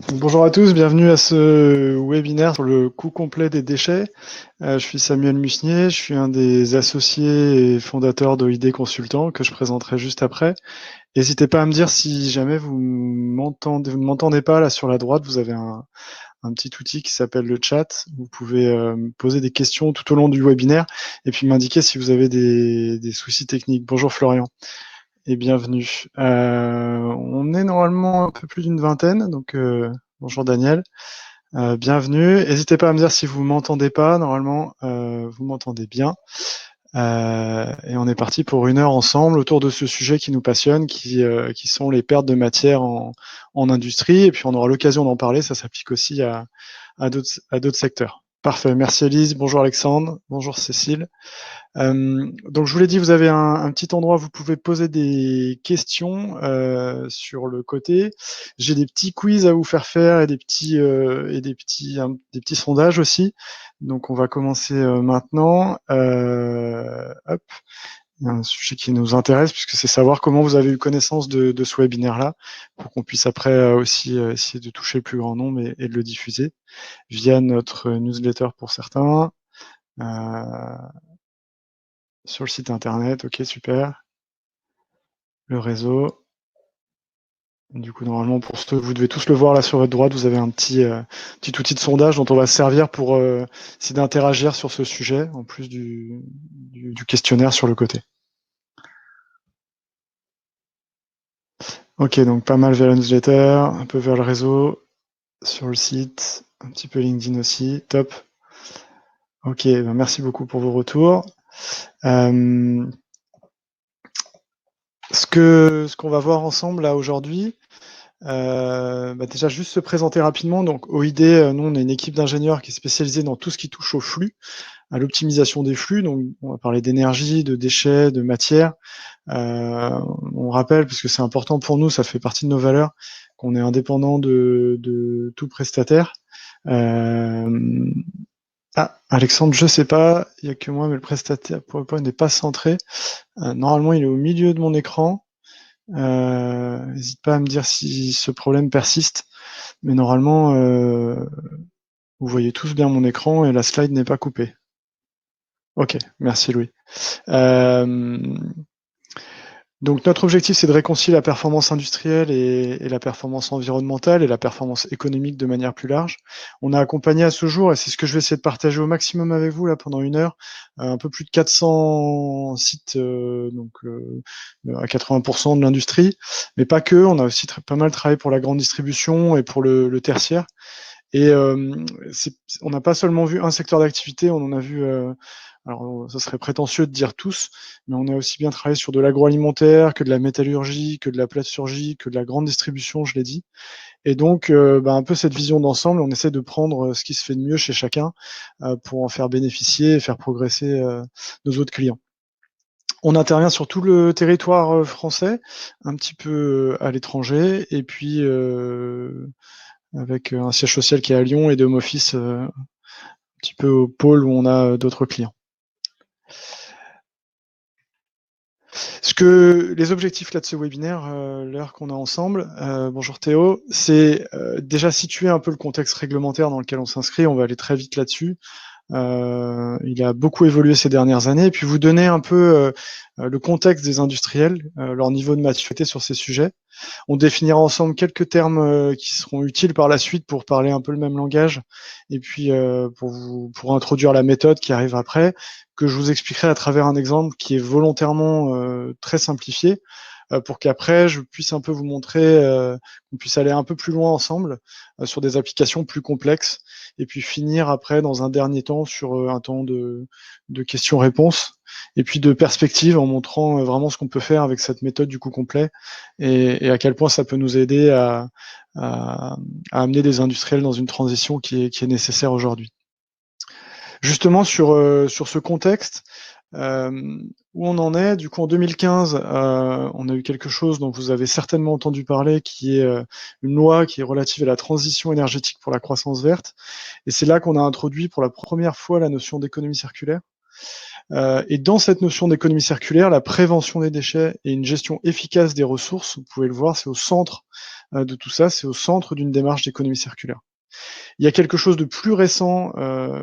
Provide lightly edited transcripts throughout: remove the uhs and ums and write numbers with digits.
Bonjour à tous, bienvenue à ce webinaire sur le coût complet des déchets. Je suis Samuel Musnier, je suis un des associés et fondateurs d'OID Consultant que je présenterai juste après. N'hésitez pas à me dire si jamais vous ne m'entendez pas là sur la droite, vous avez un petit outil qui s'appelle le chat. Vous pouvez me poser des questions tout au long du webinaire et puis m'indiquer si vous avez des soucis techniques. Bonjour Florian et bienvenue. On est normalement un peu plus d'une vingtaine, donc bonjour Daniel. Bienvenue. N'hésitez pas à me dire si vous m'entendez pas. Normalement, vous m'entendez bien. Et on est parti pour 1 heure ensemble autour de ce sujet qui nous passionne, qui sont les pertes de matière en industrie. Et puis on aura l'occasion d'en parler. Ça s'applique aussi à d'autres secteurs. Parfait. Merci Elise. Bonjour Alexandre. Bonjour Cécile. Donc je vous l'ai dit, vous avez un petit endroit où vous pouvez poser des questions sur le côté. J'ai des petits quiz à vous faire faire et des petits sondages aussi. Donc on va commencer maintenant. Hop, il y a un sujet qui nous intéresse puisque c'est savoir comment vous avez eu connaissance de ce webinaire-là pour qu'on puisse après aussi essayer de toucher le plus grand nombre et de le diffuser via notre newsletter pour certains. Euh, Sur le site internet, ok, super. Le réseau. Du coup, normalement, pour ceux, vous devez tous le voir là sur votre droite, vous avez un petit outil de sondage dont on va se servir pour essayer d'interagir sur ce sujet, en plus du questionnaire sur le côté. Ok, donc pas mal vers la newsletter, un peu vers le réseau, sur le site, un petit peu LinkedIn aussi, top. Ok, ben merci beaucoup pour vos retours. Ce qu'on va voir ensemble là aujourd'hui, déjà, juste se présenter rapidement. Donc, OID, nous, on est une équipe d'ingénieurs qui est spécialisée dans tout ce qui touche au flux, à l'optimisation des flux. Donc, on va parler d'énergie, de déchets, de matière. On rappelle, parce que c'est important pour nous, ça fait partie de nos valeurs, qu'on est indépendant de tout prestataire. Alexandre, je sais pas, il n'y a que moi, mais le prestataire PowerPoint n'est pas centré. Normalement, il est au milieu de mon écran. N'hésite pas à me dire si ce problème persiste. Mais normalement, vous voyez tous bien mon écran et la slide n'est pas coupée. Ok, merci Louis. Euh, donc notre objectif, c'est de réconcilier la performance industrielle et la performance environnementale et la performance économique de manière plus large. On a accompagné à ce jour, et c'est ce que je vais essayer de partager au maximum avec vous là pendant 1 heure, un peu plus de 400 sites, à 80% de l'industrie, mais pas que. On a aussi pas mal travaillé pour la grande distribution et pour le tertiaire. Et on n'a pas seulement vu un secteur d'activité, on en a vu, alors ça serait prétentieux de dire tous, mais on a aussi bien travaillé sur de l'agroalimentaire, que de la métallurgie, que de la plasturgie, que de la grande distribution, je l'ai dit. Et donc, un peu cette vision d'ensemble, on essaie de prendre ce qui se fait de mieux chez chacun pour en faire bénéficier et faire progresser nos autres clients. On intervient sur tout le territoire français, un petit peu à l'étranger, et puis avec un siège social qui est à Lyon et de home office un petit peu au pôle où on a d'autres clients. Les objectifs là de ce webinaire, l'heure qu'on a ensemble, bonjour Théo, c'est déjà situer un peu le contexte réglementaire dans lequel on s'inscrit. On va aller très vite là-dessus. Il a beaucoup évolué ces dernières années, et puis vous donner un peu le contexte des industriels, leur niveau de maturité sur ces sujets. On définira ensemble quelques termes qui seront utiles par la suite pour parler un peu le même langage et puis pour introduire la méthode qui arrive après, que je vous expliquerai à travers un exemple qui est volontairement très simplifié pour qu'après je puisse un peu vous montrer, qu'on puisse aller un peu plus loin ensemble sur des applications plus complexes et puis finir après dans un dernier temps sur un temps de questions-réponses et puis de perspectives en montrant vraiment ce qu'on peut faire avec cette méthode du coup complet et à quel point ça peut nous aider à amener des industriels dans une transition qui est nécessaire aujourd'hui. Justement, sur ce contexte, où on en est, du coup en 2015, on a eu quelque chose dont vous avez certainement entendu parler, qui est une loi qui est relative à la transition énergétique pour la croissance verte. Et c'est là qu'on a introduit pour la première fois la notion d'économie circulaire. Et dans cette notion d'économie circulaire, la prévention des déchets et une gestion efficace des ressources, vous pouvez le voir, c'est au centre de tout ça, c'est au centre d'une démarche d'économie circulaire. Il y a quelque chose de plus récent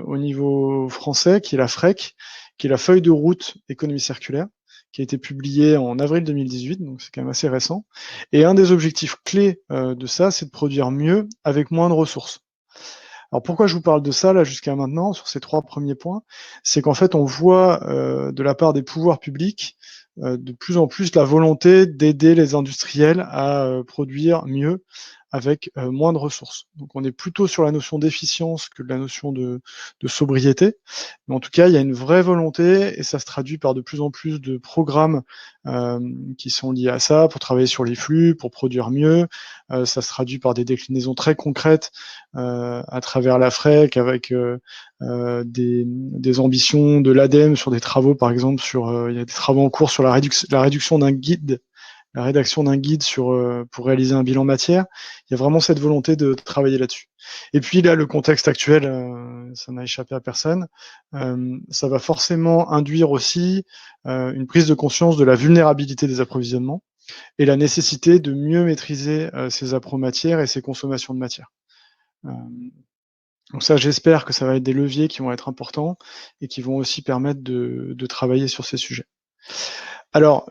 au niveau français, qui est la FREC, qui est la feuille de route économie circulaire, qui a été publiée en avril 2018, donc c'est quand même assez récent. Et un des objectifs clés de ça, c'est de produire mieux avec moins de ressources. Alors pourquoi je vous parle de ça là jusqu'à maintenant sur ces 3 premiers points? C'est qu'en fait on voit de la part des pouvoirs publics de plus en plus la volonté d'aider les industriels à produire mieux avec moins de ressources. Donc on est plutôt sur la notion d'efficience que de la notion de sobriété. Mais en tout cas, il y a une vraie volonté et ça se traduit par de plus en plus de programmes qui sont liés à ça pour travailler sur les flux, pour produire mieux. Ça se traduit par des déclinaisons très concrètes à travers la FREC avec des ambitions de l'ADEME sur des travaux, par exemple, il y a des travaux en cours sur la réduction d'un guide, la rédaction d'un guide pour réaliser un bilan matière. Il y a vraiment cette volonté de travailler là-dessus. Et puis là, le contexte actuel, ça n'a échappé à personne. Ça va forcément induire aussi une prise de conscience de la vulnérabilité des approvisionnements et la nécessité de mieux maîtriser ses appro-matières et ses consommations de matière. Donc ça, j'espère que ça va être des leviers qui vont être importants et qui vont aussi permettre de travailler sur ces sujets. Alors,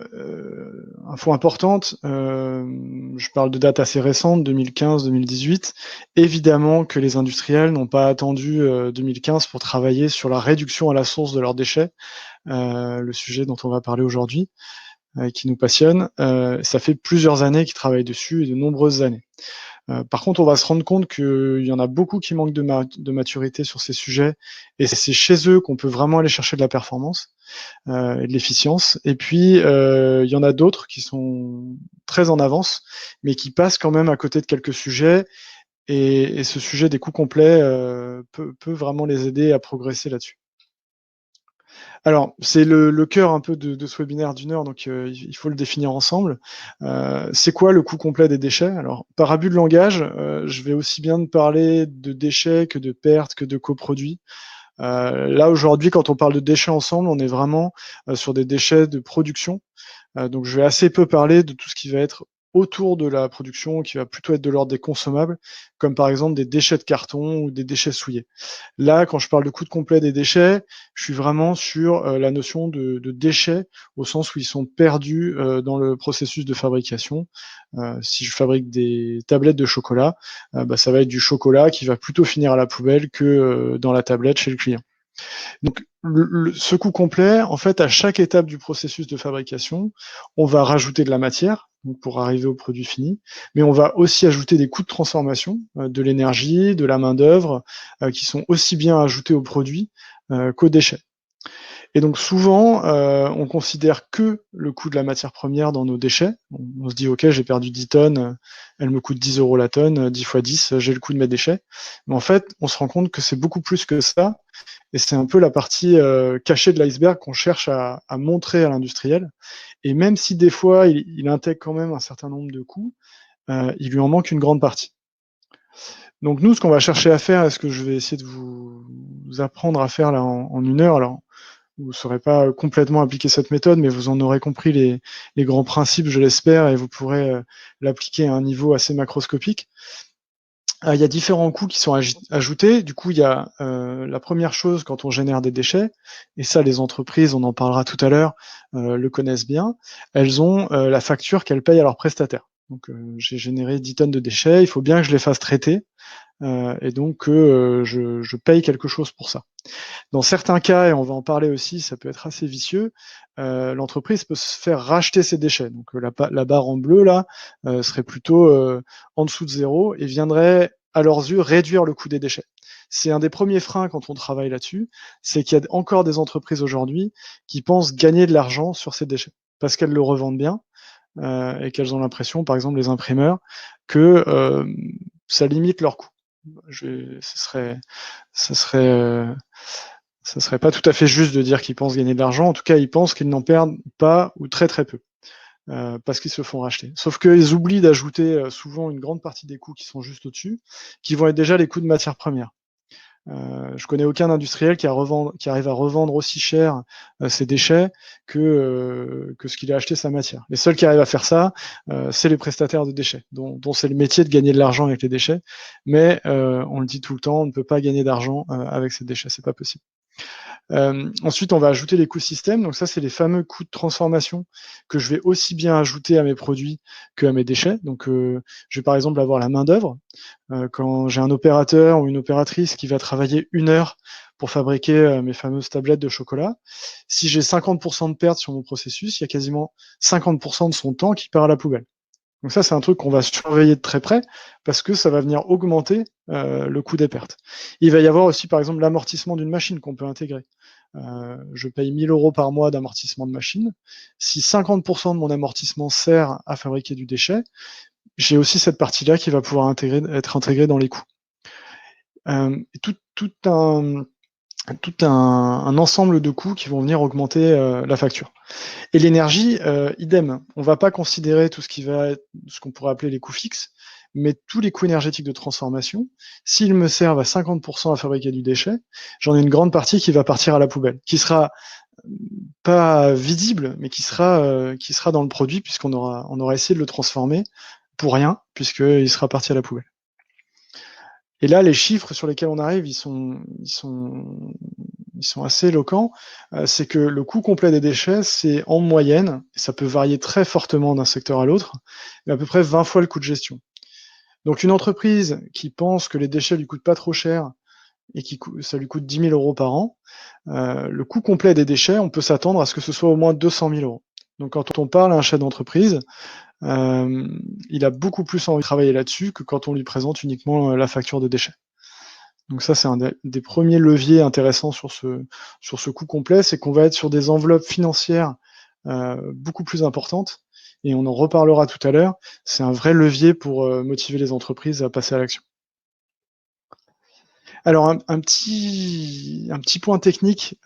info importante, je parle de dates assez récentes, 2015-2018. Évidemment que les industriels n'ont pas attendu 2015 pour travailler sur la réduction à la source de leurs déchets, le sujet dont on va parler aujourd'hui, qui nous passionne. Ça fait plusieurs années qu'ils travaillent dessus et de nombreuses années. Par contre, on va se rendre compte qu'il y en a beaucoup qui manquent de maturité sur ces sujets, et c'est chez eux qu'on peut vraiment aller chercher de la performance et de l'efficience. Et puis, il y en a d'autres qui sont très en avance, mais qui passent quand même à côté de quelques sujets, et ce sujet des coûts complets peut vraiment les aider à progresser là-dessus. Alors, c'est le cœur un peu de ce webinaire d'1 heure, donc il faut le définir ensemble. C'est quoi le coût complet des déchets? Alors, par abus de langage, je vais aussi bien parler de déchets que de pertes, que de coproduits. Là, aujourd'hui, quand on parle de déchets ensemble, on est vraiment sur des déchets de production. Donc je vais assez peu parler de tout ce qui va être autour de la production, qui va plutôt être de l'ordre des consommables, comme par exemple des déchets de carton ou des déchets souillés. Là, quand je parle de coût complet des déchets, je suis vraiment sur la notion de déchets, au sens où ils sont perdus dans le processus de fabrication. Si je fabrique des tablettes de chocolat, bah, ça va être du chocolat qui va plutôt finir à la poubelle que dans la tablette chez le client. Donc, ce coût complet, en fait, à chaque étape du processus de fabrication, on va rajouter de la matière donc pour arriver au produit fini, mais on va aussi ajouter des coûts de transformation, de l'énergie, de la main-d'œuvre, qui sont aussi bien ajoutés au produit qu'aux déchets. Et donc souvent, on considère que le coût de la matière première dans nos déchets. On se dit, OK, j'ai perdu 10 tonnes, elle me coûte 10 € la tonne, 10 fois 10, j'ai le coût de mes déchets. Mais en fait, on se rend compte que c'est beaucoup plus que ça, et c'est un peu la partie cachée de l'iceberg qu'on cherche à montrer à l'industriel. Et même si des fois, il intègre quand même un certain nombre de coûts, il lui en manque une grande partie. Donc nous, ce qu'on va chercher à faire, et ce que je vais essayer de vous apprendre à faire là en 1 heure, alors vous ne saurez pas complètement appliquer cette méthode, mais vous en aurez compris les grands principes, je l'espère, et vous pourrez l'appliquer à un niveau assez macroscopique. Il y a différents coûts qui sont ajoutés. Du coup, il y a la première chose quand on génère des déchets, et ça, les entreprises, on en parlera tout à l'heure, le connaissent bien. Elles ont la facture qu'elles payent à leurs prestataires. Donc, j'ai généré 10 tonnes de déchets, il faut bien que je les fasse traiter, et donc que je paye quelque chose pour ça. Dans certains cas, et on va en parler aussi, ça peut être assez vicieux, l'entreprise peut se faire racheter ses déchets. Donc la barre en bleu là serait plutôt en dessous de 0 et viendrait à leurs yeux réduire le coût des déchets. C'est un des premiers freins quand on travaille là-dessus, c'est qu'il y a encore des entreprises aujourd'hui qui pensent gagner de l'argent sur ces déchets parce qu'elles le revendent bien et qu'elles ont l'impression, par exemple les imprimeurs, que ça limite leurs coûts. Ce serait pas tout à fait juste de dire qu'ils pensent gagner de l'argent. En tout cas, ils pensent qu'ils n'en perdent pas ou très très peu parce qu'ils se font racheter. Sauf qu'ils oublient d'ajouter souvent une grande partie des coûts qui sont juste au-dessus, qui vont être déjà les coûts de matières premières. Je connais aucun industriel qui arrive à revendre aussi cher ses déchets que ce qu'il a acheté sa matière. Les seuls qui arrivent à faire ça, c'est les prestataires de déchets, dont c'est le métier de gagner de l'argent avec les déchets. Mais on le dit tout le temps, on ne peut pas gagner d'argent avec ces déchets, c'est pas possible. Ensuite, on va ajouter les coûts système. Donc ça, c'est les fameux coûts de transformation que je vais aussi bien ajouter à mes produits que à mes déchets. Donc, je vais par exemple avoir la main d'œuvre. Quand j'ai un opérateur ou une opératrice qui va travailler 1 heure pour fabriquer mes fameuses tablettes de chocolat, si j'ai 50% de pertes sur mon processus, il y a quasiment 50% de son temps qui part à la poubelle. Donc ça, c'est un truc qu'on va surveiller de très près parce que ça va venir augmenter le coût des pertes. Il va y avoir aussi, par exemple, l'amortissement d'une machine qu'on peut intégrer. Je paye 1 000 euros par mois d'amortissement de machine. Si 50% de mon amortissement sert à fabriquer du déchet, j'ai aussi cette partie-là qui va pouvoir être intégrée dans les coûts. Tout un ensemble de coûts qui vont venir augmenter la facture. Et l'énergie, idem. On ne va pas considérer tout ce qui va être ce qu'on pourrait appeler les coûts fixes, mais tous les coûts énergétiques de transformation, s'ils me servent à 50% à fabriquer du déchet, j'en ai une grande partie qui va partir à la poubelle, qui sera pas visible, mais qui sera dans le produit puisqu'on aura essayé de le transformer pour rien, puisqu'il sera parti à la poubelle. Et là, les chiffres sur lesquels on arrive, ils sont assez éloquents. C'est que le coût complet des déchets, c'est en moyenne, et ça peut varier très fortement d'un secteur à l'autre, mais à peu près 20 fois le coût de gestion. Donc une entreprise qui pense que les déchets lui coûtent pas trop cher et ça lui coûte 10 000 euros par an, le coût complet des déchets, on peut s'attendre à ce que ce soit au moins 200 000 euros. Donc quand on parle à un chef d'entreprise, il a beaucoup plus envie de travailler là-dessus que quand on lui présente uniquement la facture de déchets. Donc ça, c'est un des premiers leviers intéressants sur ce coût complet, c'est qu'on va être sur des enveloppes financières beaucoup plus importantes, et on en reparlera tout à l'heure. C'est un vrai levier pour motiver les entreprises à passer à l'action. Alors un petit point technique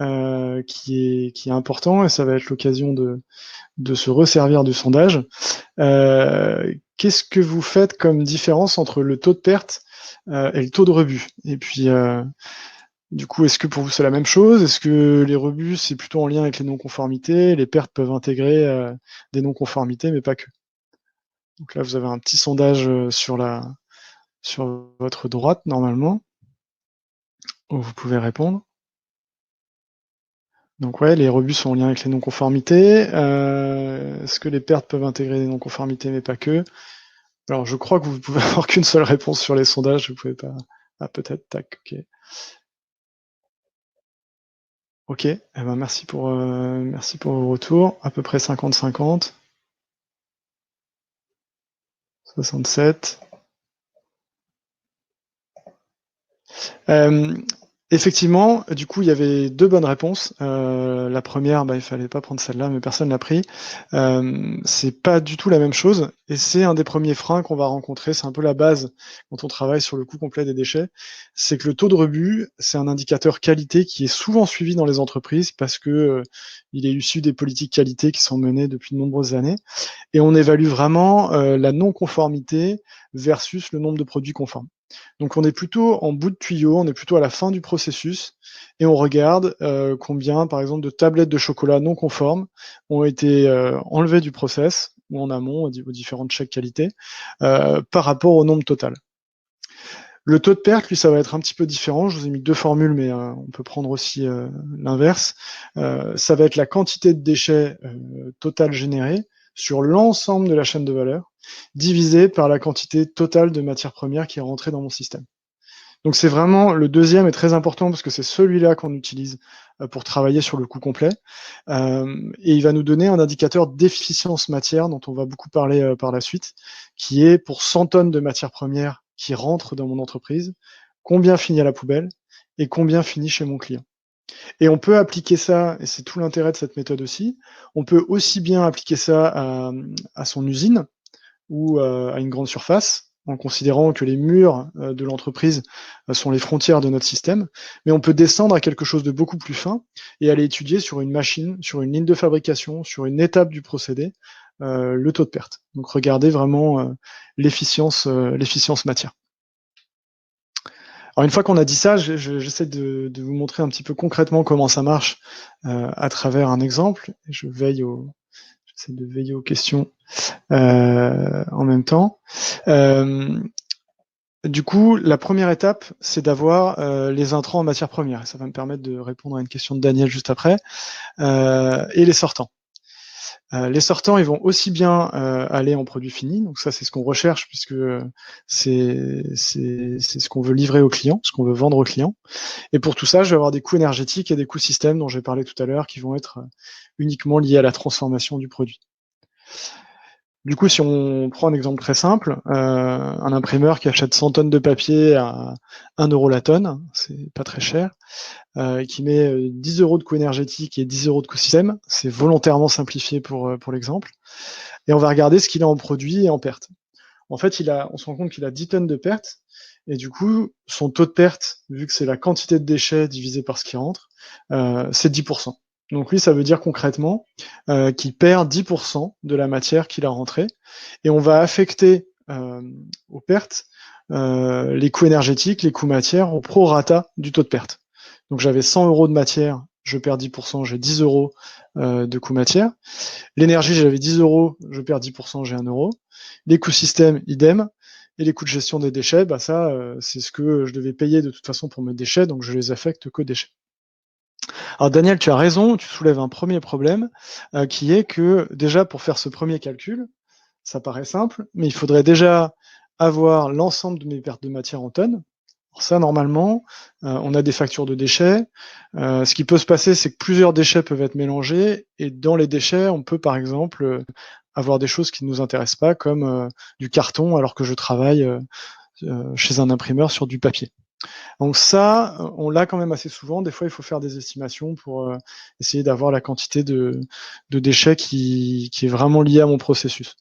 qui est important, et ça va être l'occasion de se resservir du sondage. Qu'est-ce que vous faites comme différence entre le taux de perte et le taux de rebut? Et puis, du coup, est-ce que pour vous c'est la même chose? Est-ce que les rebuts, c'est plutôt en lien avec les non-conformités? Les pertes peuvent intégrer des non-conformités, mais pas que. Donc là, vous avez un petit sondage sur votre droite, normalement, où vous pouvez répondre. Donc ouais, les rebuts sont en lien avec les non-conformités. Est-ce que les pertes peuvent intégrer des non-conformités, mais pas que? Alors, je crois que vous pouvez avoir qu'une seule réponse sur les sondages, vous pouvez pas... Ah, peut-être, tac, ok. Ok, eh ben merci pour vos retours. À peu près 50-50. 67. Effectivement, du coup, il y avait 2 bonnes réponses. La première, il fallait pas prendre celle-là, mais personne l'a pris. C'est pas du tout la même chose, et c'est un des premiers freins qu'on va rencontrer. C'est un peu la base quand on travaille sur le coût complet des déchets. C'est que le taux de rebut, c'est un indicateur qualité qui est souvent suivi dans les entreprises parce que il est issu des politiques qualité qui sont menées depuis de nombreuses années, et on évalue vraiment la non-conformité versus le nombre de produits conformes. Donc on est plutôt en bout de tuyau, on est plutôt à la fin du processus, et on regarde combien, par exemple, de tablettes de chocolat non conformes ont été enlevées du process, ou en amont, aux différentes checks qualité, par rapport au nombre total. Le taux de perte, lui, ça va être un petit peu différent. Je vous ai mis 2 formules, mais on peut prendre aussi l'inverse. Ça va être la quantité de déchets total générée sur l'ensemble de la chaîne de valeur, divisé par la quantité totale de matières premières qui est rentrée dans mon système. Donc c'est vraiment, le deuxième est très important parce que c'est celui-là qu'on utilise pour travailler sur le coût complet. Et il va nous donner un indicateur d'efficience matière dont on va beaucoup parler par la suite, qui est pour 100 tonnes de matières premières qui rentrent dans mon entreprise, combien finit à la poubelle et combien finit chez mon client. Et on peut appliquer ça, et c'est tout l'intérêt de cette méthode aussi, on peut aussi bien appliquer ça à son usine ou à une grande surface, en considérant que les murs de l'entreprise sont les frontières de notre système, mais on peut descendre à quelque chose de beaucoup plus fin et aller étudier sur une machine, sur une ligne de fabrication, sur une étape du procédé, le taux de perte. Donc regardez vraiment l'efficience matière. Alors une fois qu'on a dit ça, j'essaie de vous montrer un petit peu concrètement comment ça marche à travers un exemple. J'essaie de veiller aux questions en même temps. Du coup, la première étape, c'est d'avoir les intrants en matière première. Ça va me permettre de répondre à une question de Daniel juste après. Et les sortants. Les sortants, ils vont aussi bien aller en produit fini, donc ça c'est ce qu'on recherche puisque c'est ce qu'on veut livrer au client, ce qu'on veut vendre au client. Et pour tout ça, je vais avoir des coûts énergétiques et des coûts systèmes dont j'ai parlé tout à l'heure qui vont être uniquement liés à la transformation du produit. Du coup, si on prend un exemple très simple, un imprimeur qui achète 100 tonnes de papier à 1 euro la tonne, c'est pas très cher, qui met 10 euros de coût énergétique et 10 euros de coût système, c'est volontairement simplifié pour l'exemple, et on va regarder ce qu'il a en produit et en perte. En fait, on se rend compte qu'il a 10 tonnes de perte, et du coup, son taux de perte, vu que c'est la quantité de déchets divisé par ce qui rentre, c'est 10%. Donc lui, ça veut dire concrètement qu'il perd 10% de la matière qu'il a rentrée, et on va affecter aux pertes les coûts énergétiques, les coûts matières au prorata du taux de perte. Donc j'avais 100 euros de matière, je perds 10%, j'ai 10 euros de coût matière. L'énergie, j'avais 10 euros, je perds 10%, j'ai 1 euro. Les coûts système, idem. Et les coûts de gestion des déchets, bah ça, c'est ce que je devais payer de toute façon pour mes déchets, donc je les affecte qu'aux déchets. Alors Daniel, tu as raison, tu soulèves un premier problème, qui est que déjà pour faire ce premier calcul, ça paraît simple, mais il faudrait déjà avoir l'ensemble de mes pertes de matière en tonnes. Alors ça, normalement, on a des factures de déchets. Ce qui peut se passer, c'est que plusieurs déchets peuvent être mélangés, et dans les déchets, on peut par exemple avoir des choses qui ne nous intéressent pas, comme du carton, alors que je travaille chez un imprimeur sur du papier. Donc ça, on l'a quand même assez souvent. Des fois, il faut faire des estimations pour essayer d'avoir la quantité de déchets qui est vraiment liée à mon processus.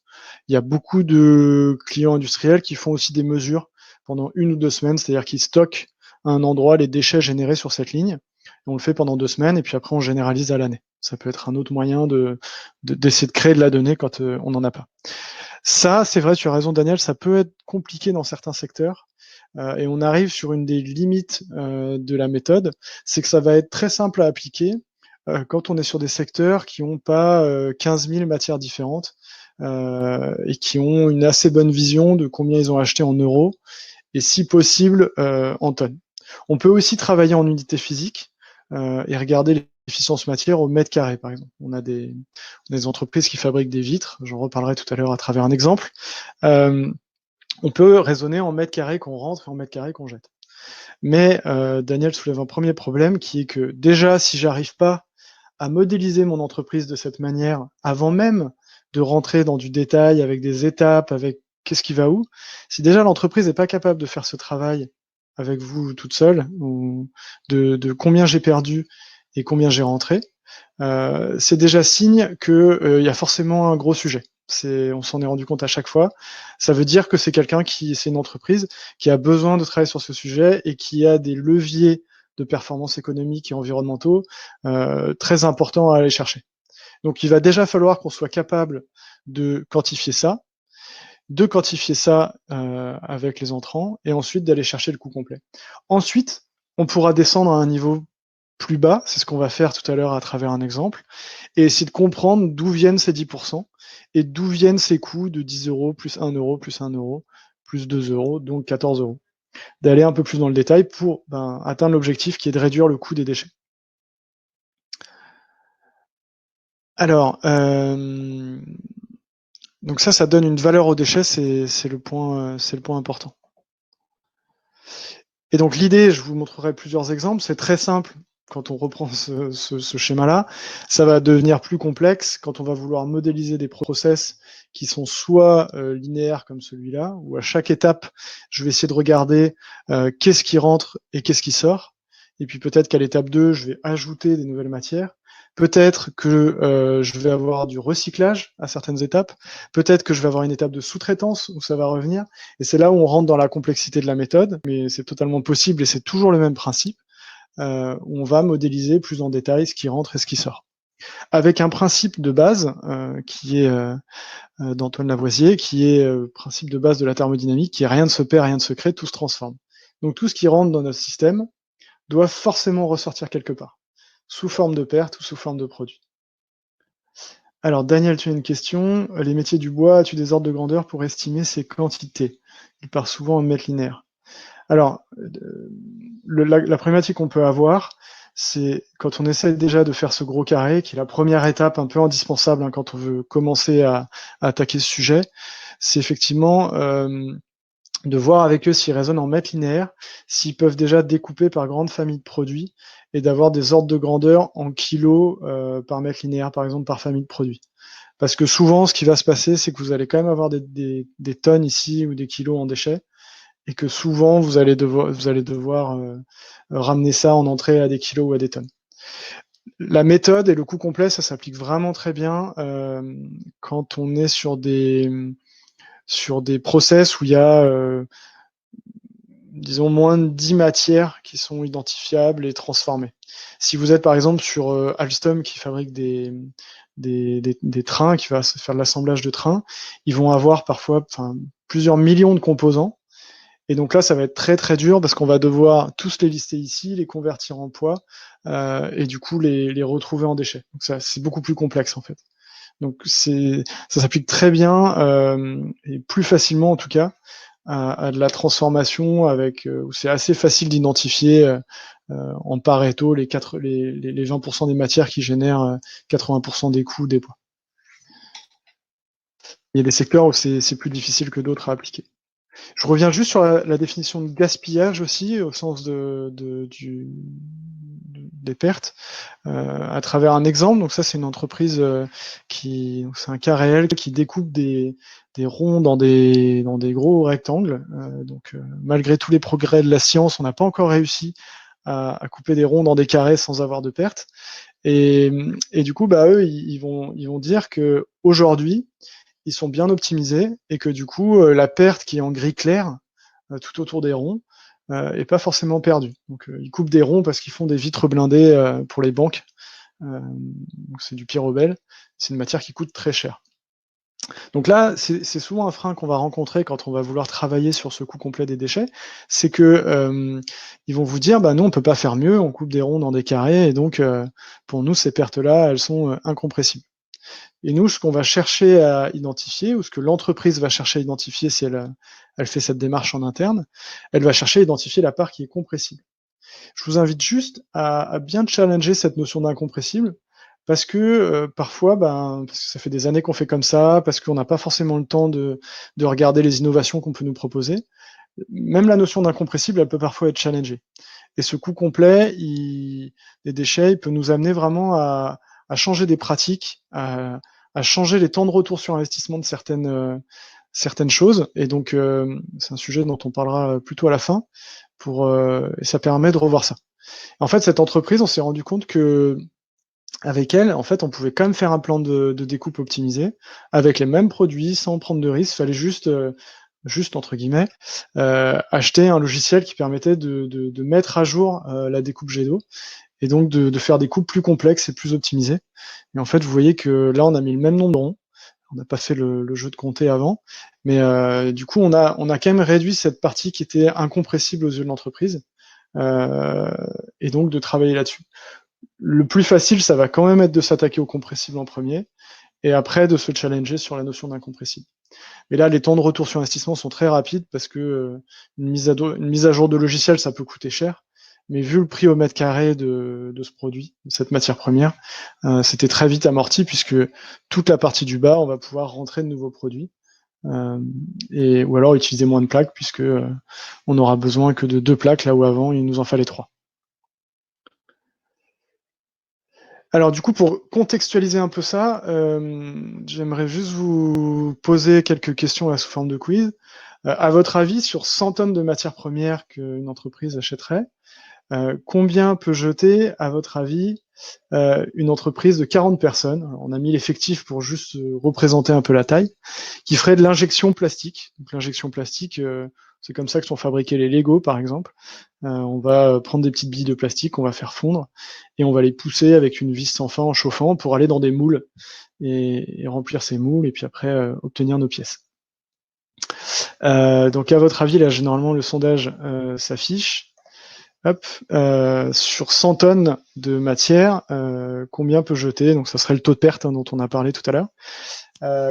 Il y a beaucoup de clients industriels qui font aussi des mesures pendant 1 ou 2 semaines, c'est-à-dire qu'ils stockent à un endroit les déchets générés sur cette ligne. Et on le fait pendant 2 semaines et puis après on généralise à l'année. Ça peut être un autre moyen d'essayer de créer de la donnée quand on n'en a pas. Ça, c'est vrai, tu as raison Daniel, ça peut être compliqué dans certains secteurs. Et on arrive sur une des limites de la méthode, c'est que ça va être très simple à appliquer quand on est sur des secteurs qui n'ont pas 15 000 matières différentes et qui ont une assez bonne vision de combien ils ont acheté en euros et si possible en tonnes. On peut aussi travailler en unité physique et regarder l'efficience matière au mètre carré, par exemple. On a des entreprises qui fabriquent des vitres, j'en reparlerai tout à l'heure à travers un exemple. On peut raisonner en mètres carrés qu'on rentre et en mètres carrés qu'on jette. Mais Daniel soulève un premier problème qui est que déjà, si j'arrive pas à modéliser mon entreprise de cette manière avant même de rentrer dans du détail avec des étapes, avec qu'est-ce qui va où, si déjà l'entreprise n'est pas capable de faire ce travail avec vous toute seule, ou de combien j'ai perdu et combien j'ai rentré, c'est déjà signe qu'il y a forcément un gros sujet. On s'en est rendu compte à chaque fois. Ça veut dire que c'est c'est une entreprise qui a besoin de travailler sur ce sujet et qui a des leviers de performance économique et environnementaux très importants à aller chercher. Donc il va déjà falloir qu'on soit capable de quantifier ça, avec les entrants, et ensuite d'aller chercher le coût complet. Ensuite, on pourra descendre à un niveau plus bas, c'est ce qu'on va faire tout à l'heure à travers un exemple, et essayer de comprendre d'où viennent ces 10% et d'où viennent ces coûts de 10 euros, plus 1 euro, plus 1 euro, plus 2 euros, donc 14 euros. D'aller un peu plus dans le détail pour atteindre l'objectif qui est de réduire le coût des déchets. Alors, donc ça donne une valeur aux déchets, c'est le point important. Et donc l'idée, je vous montrerai plusieurs exemples, c'est très simple quand on reprend ce schéma-là. Ça va devenir plus complexe quand on va vouloir modéliser des process qui sont soit linéaires comme celui-là, où à chaque étape, je vais essayer de regarder qu'est-ce qui rentre et qu'est-ce qui sort. Et puis peut-être qu'à l'étape 2, je vais ajouter des nouvelles matières. Peut-être que je vais avoir du recyclage à certaines étapes. Peut-être que je vais avoir une étape de sous-traitance où ça va revenir. Et c'est là où on rentre dans la complexité de la méthode, mais c'est totalement possible et c'est toujours le même principe. Où on va modéliser plus en détail ce qui rentre et ce qui sort. Avec un principe de base qui est d'Antoine Lavoisier, qui est principe de base de la thermodynamique, qui est rien ne se perd, rien ne se crée, tout se transforme. Donc tout ce qui rentre dans notre système doit forcément ressortir quelque part, sous forme de perte ou sous forme de produit. Alors Daniel, tu as une question. Les métiers du bois, as-tu des ordres de grandeur pour estimer ces quantités? Il part souvent en mètres linéaires. Alors, la problématique qu'on peut avoir, c'est quand on essaie déjà de faire ce gros carré, qui est la première étape un peu indispensable quand on veut commencer à attaquer ce sujet, c'est effectivement de voir avec eux s'ils raisonnent en mètres linéaires, s'ils peuvent déjà découper par grande famille de produits et d'avoir des ordres de grandeur en kilos par mètre linéaire, par exemple, par famille de produits. Parce que souvent, ce qui va se passer, c'est que vous allez quand même avoir des tonnes ici ou des kilos en déchets, et que souvent, vous allez devoir ramener ça en entrée à des kilos ou à des tonnes. La méthode et le coût complet, ça s'applique vraiment très bien quand on est sur des process où il y a disons, moins de 10 matières qui sont identifiables et transformées. Si vous êtes par exemple sur Alstom qui fabrique des trains, qui va faire de l'assemblage de trains, ils vont avoir parfois plusieurs millions de composants. Et donc là, ça va être très très dur parce qu'on va devoir tous les lister ici, les convertir en poids et du coup les retrouver en déchets. Donc ça, c'est beaucoup plus complexe en fait. Donc ça s'applique très bien et plus facilement en tout cas à de la transformation avec où c'est assez facile d'identifier en Pareto les 20% des matières qui génèrent 80% des coûts des poids. Il y a des secteurs où c'est plus difficile que d'autres à appliquer. Je reviens juste sur la définition de gaspillage aussi, au sens des pertes, à travers un exemple. Donc ça, c'est une entreprise c'est un cas réel qui découpe des ronds dans des gros rectangles. Malgré tous les progrès de la science, on n'a pas encore réussi à couper des ronds dans des carrés sans avoir de pertes. Et du coup, eux, ils vont dire que aujourd'hui, ils sont bien optimisés et que du coup, la perte qui est en gris clair tout autour des ronds est pas forcément perdue. Donc, ils coupent des ronds parce qu'ils font des vitres blindées pour les banques. Donc c'est du pyrobel. C'est une matière qui coûte très cher. Donc là, c'est souvent un frein qu'on va rencontrer quand on va vouloir travailler sur ce coût complet des déchets, c'est que ils vont vous dire, nous on peut pas faire mieux, on coupe des ronds dans des carrés, et donc pour nous ces pertes-là, elles sont incompressibles. Et nous, ce qu'on va chercher à identifier, ou ce que l'entreprise va chercher à identifier si elle fait cette démarche en interne, elle va chercher à identifier la part qui est compressible. Je vous invite juste à bien challenger cette notion d'incompressible, parce que parfois, parce que ça fait des années qu'on fait comme ça, parce qu'on n'a pas forcément le temps de regarder les innovations qu'on peut nous proposer, même la notion d'incompressible, elle peut parfois être challengée. Et ce coût complet des déchets, il peut nous amener vraiment à changer des pratiques, à changer les temps de retour sur investissement de certaines choses. Et donc, c'est un sujet dont on parlera plutôt à la fin, et ça permet de revoir ça. En fait, cette entreprise, on s'est rendu compte que avec elle, en fait, on pouvait quand même faire un plan de découpe optimisé avec les mêmes produits, sans prendre de risques. Il fallait juste entre guillemets, acheter un logiciel qui permettait de mettre à jour la découpe jet d'eau et donc de faire des coupes plus complexes et plus optimisées. Et en fait, vous voyez que là, on a mis le même nombre de ronds. On n'a pas fait le jeu de compter avant, mais du coup, on a quand même réduit cette partie qui était incompressible aux yeux de l'entreprise, et donc de travailler là-dessus. Le plus facile, ça va quand même être de s'attaquer au compressible en premier, et après de se challenger sur la notion d'incompressible. Mais là, les temps de retour sur investissement sont très rapides parce que une mise à jour de logiciel, ça peut coûter cher. Mais vu le prix au mètre carré de ce produit, de cette matière première, c'était très vite amorti puisque toute la partie du bas, on va pouvoir rentrer de nouveaux produits. Ou alors utiliser moins de plaques puisque on n'aura besoin que de 2 plaques là où avant il nous en fallait 3. Alors du coup, pour contextualiser un peu ça, j'aimerais juste vous poser quelques questions sous forme de quiz. À votre avis, sur 100 tonnes de matières premières qu'une entreprise achèterait, combien peut jeter, à votre avis, une entreprise de 40 personnes, alors, on a mis l'effectif pour juste représenter un peu la taille, qui ferait de l'injection plastique. Donc l'injection plastique, c'est comme ça que sont fabriqués les Lego, par exemple. On va prendre des petites billes de plastique, on va faire fondre, et on va les pousser avec une vis sans fin en chauffant pour aller dans des moules et remplir ces moules, et puis après obtenir nos pièces. Donc, à votre avis, là, généralement, le sondage s'affiche. Hop, sur 100 tonnes de matière, combien peut jeter, donc ça serait le taux de perte, hein, dont on a parlé tout à l'heure,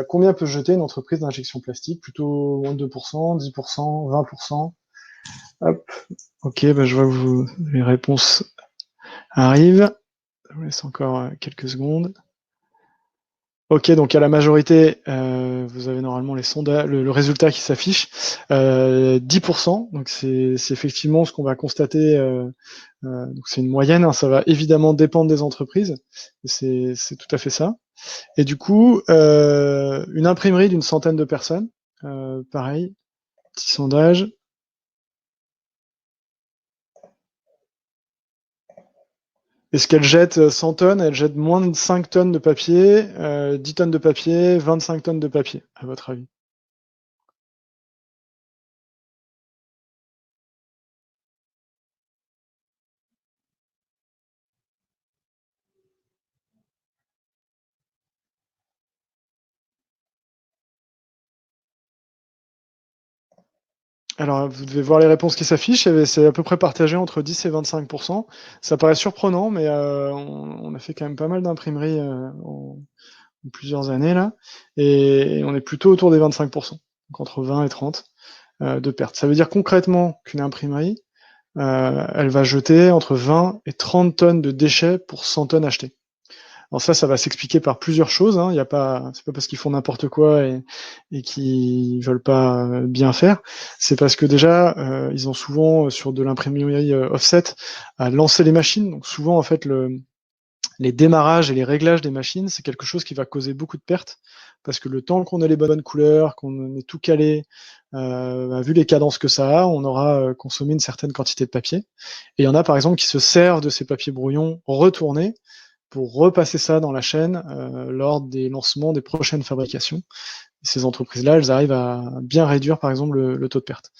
combien peut jeter une entreprise d'injection plastique? Plutôt moins de 2%, 10%, 20%? Hop, ok, bah, je vois que les réponses arrivent. Je vous laisse encore quelques secondes. Ok, donc à la majorité, vous avez normalement les sondages, le résultat qui s'affiche, 10%. Donc c'est effectivement ce qu'on va constater. Donc c'est une moyenne, hein, ça va évidemment dépendre des entreprises. C'est tout à fait ça. Et du coup, une imprimerie d'une centaine de personnes, pareil, petit sondage. Est-ce qu'elle jette 100 tonnes? Elle jette moins de 5 tonnes de papier, 10 tonnes de papier, 25 tonnes de papier, à votre avis? Alors, vous devez voir les réponses qui s'affichent, et c'est à peu près partagé entre 10 et 25%. Ça paraît surprenant, mais on a fait quand même pas mal d'imprimeries en plusieurs années là, et on est plutôt autour des 25%, donc entre 20 et 30 de pertes. Ça veut dire concrètement qu'une imprimerie, elle va jeter entre 20 et 30 tonnes de déchets pour 100 tonnes achetées. Alors ça va s'expliquer par plusieurs choses, hein. C'est pas parce qu'ils font n'importe quoi et qu'ils veulent pas bien faire. C'est parce que déjà, ils ont souvent sur de l'imprimerie offset à lancer les machines. Donc souvent en fait les démarrages et les réglages des machines, c'est quelque chose qui va causer beaucoup de pertes parce que le temps qu'on ait les bonnes couleurs, qu'on ait tout calé, vu les cadences que ça a, on aura consommé une certaine quantité de papier. Et il y en a par exemple qui se servent de ces papiers brouillons retournés pour repasser ça dans la chaîne lors des lancements des prochaines fabrications. Et ces entreprises-là, elles arrivent à bien réduire, par exemple, le taux de perte.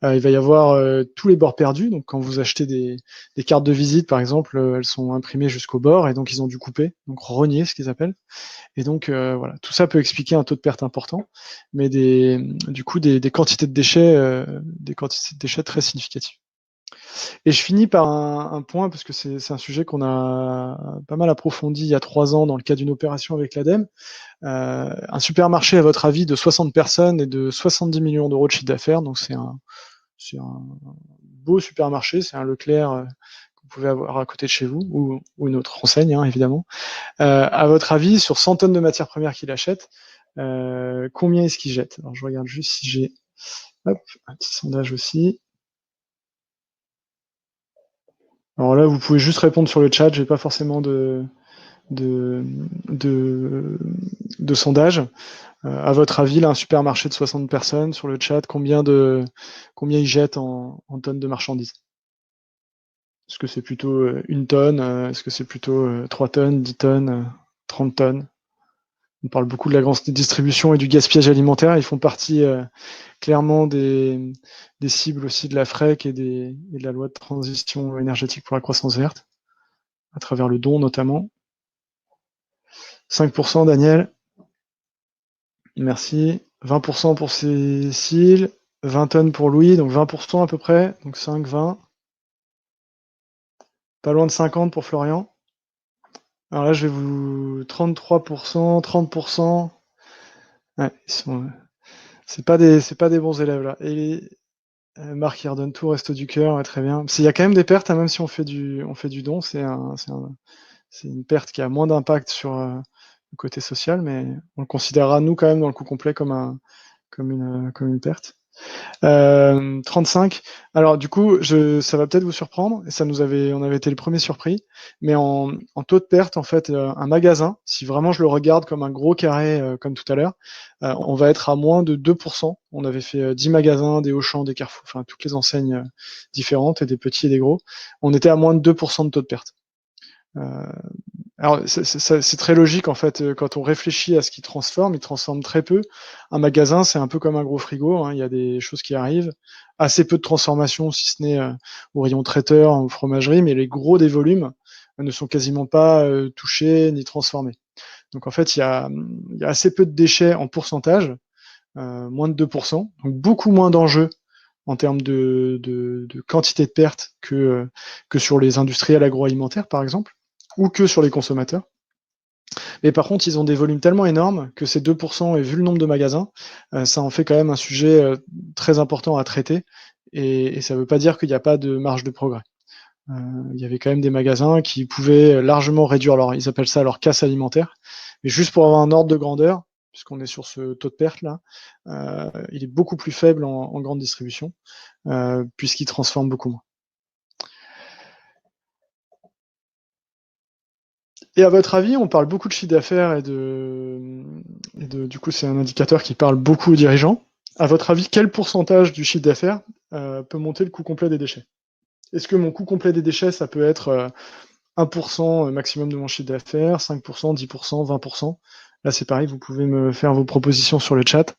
Il va y avoir tous les bords perdus. Donc, quand vous achetez des cartes de visite, par exemple, elles sont imprimées jusqu'au bord et donc ils ont dû couper, donc rogner, ce qu'ils appellent. Et donc, voilà, tout ça peut expliquer un taux de perte important, mais du coup, des quantités des quantités de déchets très significatives. Et je finis par un point, parce que c'est un sujet qu'on a pas mal approfondi il y a 3 ans dans le cadre d'une opération avec l'ADEME. Un supermarché, à votre avis, de 60 personnes et de 70 millions d'euros de chiffre d'affaires, donc c'est un beau supermarché, c'est un Leclerc que vous pouvez avoir à côté de chez vous, ou une autre enseigne, hein, évidemment. À votre avis, sur 100 tonnes de matières premières qu'il achète, combien est-ce qu'il jette? Alors je regarde juste si j'ai hop, un petit sondage aussi. Alors là, vous pouvez juste répondre sur le chat, j'ai pas forcément de, de, de sondage. À votre avis, là, un supermarché de 60 personnes sur le chat, combien ils jettent en tonnes de marchandises? Est-ce que c'est plutôt 1 tonne? Est-ce que c'est plutôt 3 tonnes, 10 tonnes, 30 tonnes? On parle beaucoup de la grande distribution et du gaspillage alimentaire. Ils font partie clairement des cibles aussi de la FREC et de la loi de transition énergétique pour la croissance verte, à travers le don notamment. 5%, Daniel. Merci. 20% pour Cécile. 20 tonnes pour Louis, donc 20% à peu près. Donc 5, 20. Pas loin de 50 pour Florian. Alors là, je vais vous 33%, 30%. Ouais, c'est pas des bons élèves là. Et Marc, il redonne tout au Resto du Cœur, ouais, très bien. Il y a quand même des pertes, hein, même si on fait du don, c'est une perte qui a moins d'impact sur le côté social, mais on le considérera nous quand même dans le coût complet comme une perte. 35. Alors du coup, ça va peut-être vous surprendre, et on avait été les premiers surpris, mais en taux de perte, en fait, un magasin, si vraiment je le regarde comme un gros carré, comme tout à l'heure, on va être à moins de 2%. On avait fait 10 magasins, des Auchan, des Carrefour, enfin toutes les enseignes différentes, et des petits et des gros. On était à moins de 2% de taux de perte. Euh, alors, c'est très logique en fait. Quand on réfléchit à ce qu'il transforme, il transforme très peu. Un magasin, c'est un peu comme un gros frigo, hein. Il y a des choses qui arrivent, assez peu de transformation, si ce n'est au rayon traiteur, en fromagerie, mais les gros des volumes ne sont quasiment pas touchés ni transformés. Donc en fait, il y a assez peu de déchets en pourcentage, moins de 2%, donc beaucoup moins d'enjeux en termes de quantité de pertes que sur les industriels agroalimentaires, par exemple, ou que sur les consommateurs. Mais par contre, ils ont des volumes tellement énormes que ces 2%, et vu le nombre de magasins, ça en fait quand même un sujet très important à traiter. Et ça ne veut pas dire qu'il n'y a pas de marge de progrès. Il y avait quand même des magasins qui pouvaient largement réduire ils appellent ça leur casse alimentaire. Mais juste pour avoir un ordre de grandeur, puisqu'on est sur ce taux de perte là, il est beaucoup plus faible en grande distribution, puisqu'il transforme beaucoup moins. Et à votre avis, on parle beaucoup de chiffre d'affaires du coup, c'est un indicateur qui parle beaucoup aux dirigeants. À votre avis, quel pourcentage du chiffre d'affaires peut monter le coût complet des déchets? Est-ce que mon coût complet des déchets, ça peut être 1% maximum de mon chiffre d'affaires, 5%, 10%, 20%? Là, c'est pareil, vous pouvez me faire vos propositions sur le chat.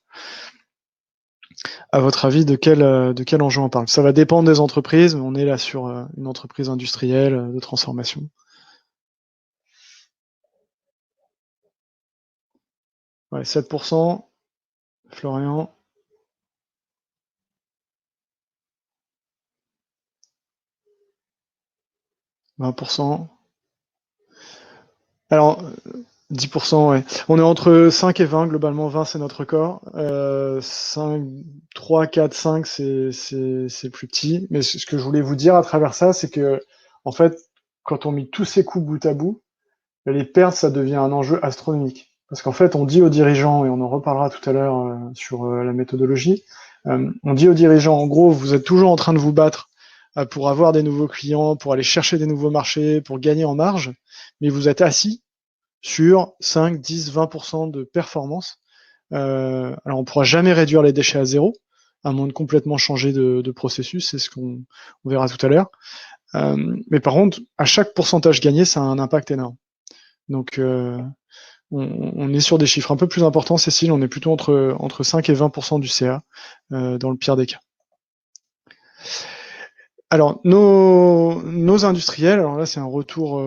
À votre avis, de quel enjeu on parle? Ça va dépendre des entreprises, mais on est là sur une entreprise industrielle de transformation. Ouais, 7%. Florian. 20%. Alors, 10%, ouais. On est entre 5 et 20, globalement. 20, c'est notre record. 5, 3, 4, 5, c'est plus petit. Mais ce que je voulais vous dire à travers ça, c'est que, en fait, quand on met tous ces coûts bout à bout, les pertes, ça devient un enjeu astronomique. Parce qu'en fait, on dit aux dirigeants, et on en reparlera tout à l'heure sur la méthodologie, on dit aux dirigeants, en gros, vous êtes toujours en train de vous battre pour avoir des nouveaux clients, pour aller chercher des nouveaux marchés, pour gagner en marge, mais vous êtes assis sur 5, 10, 20% de performance. Alors, on ne pourra jamais réduire les déchets à zéro, à moins de complètement changer de processus, c'est ce qu'on verra tout à l'heure. Mais par contre, à chaque pourcentage gagné, ça a un impact énorme. Donc, on est sur des chiffres un peu plus importants, Cécile, on est plutôt entre 5 et 20% du CA, dans le pire des cas. Alors, nos industriels, alors là, c'est un retour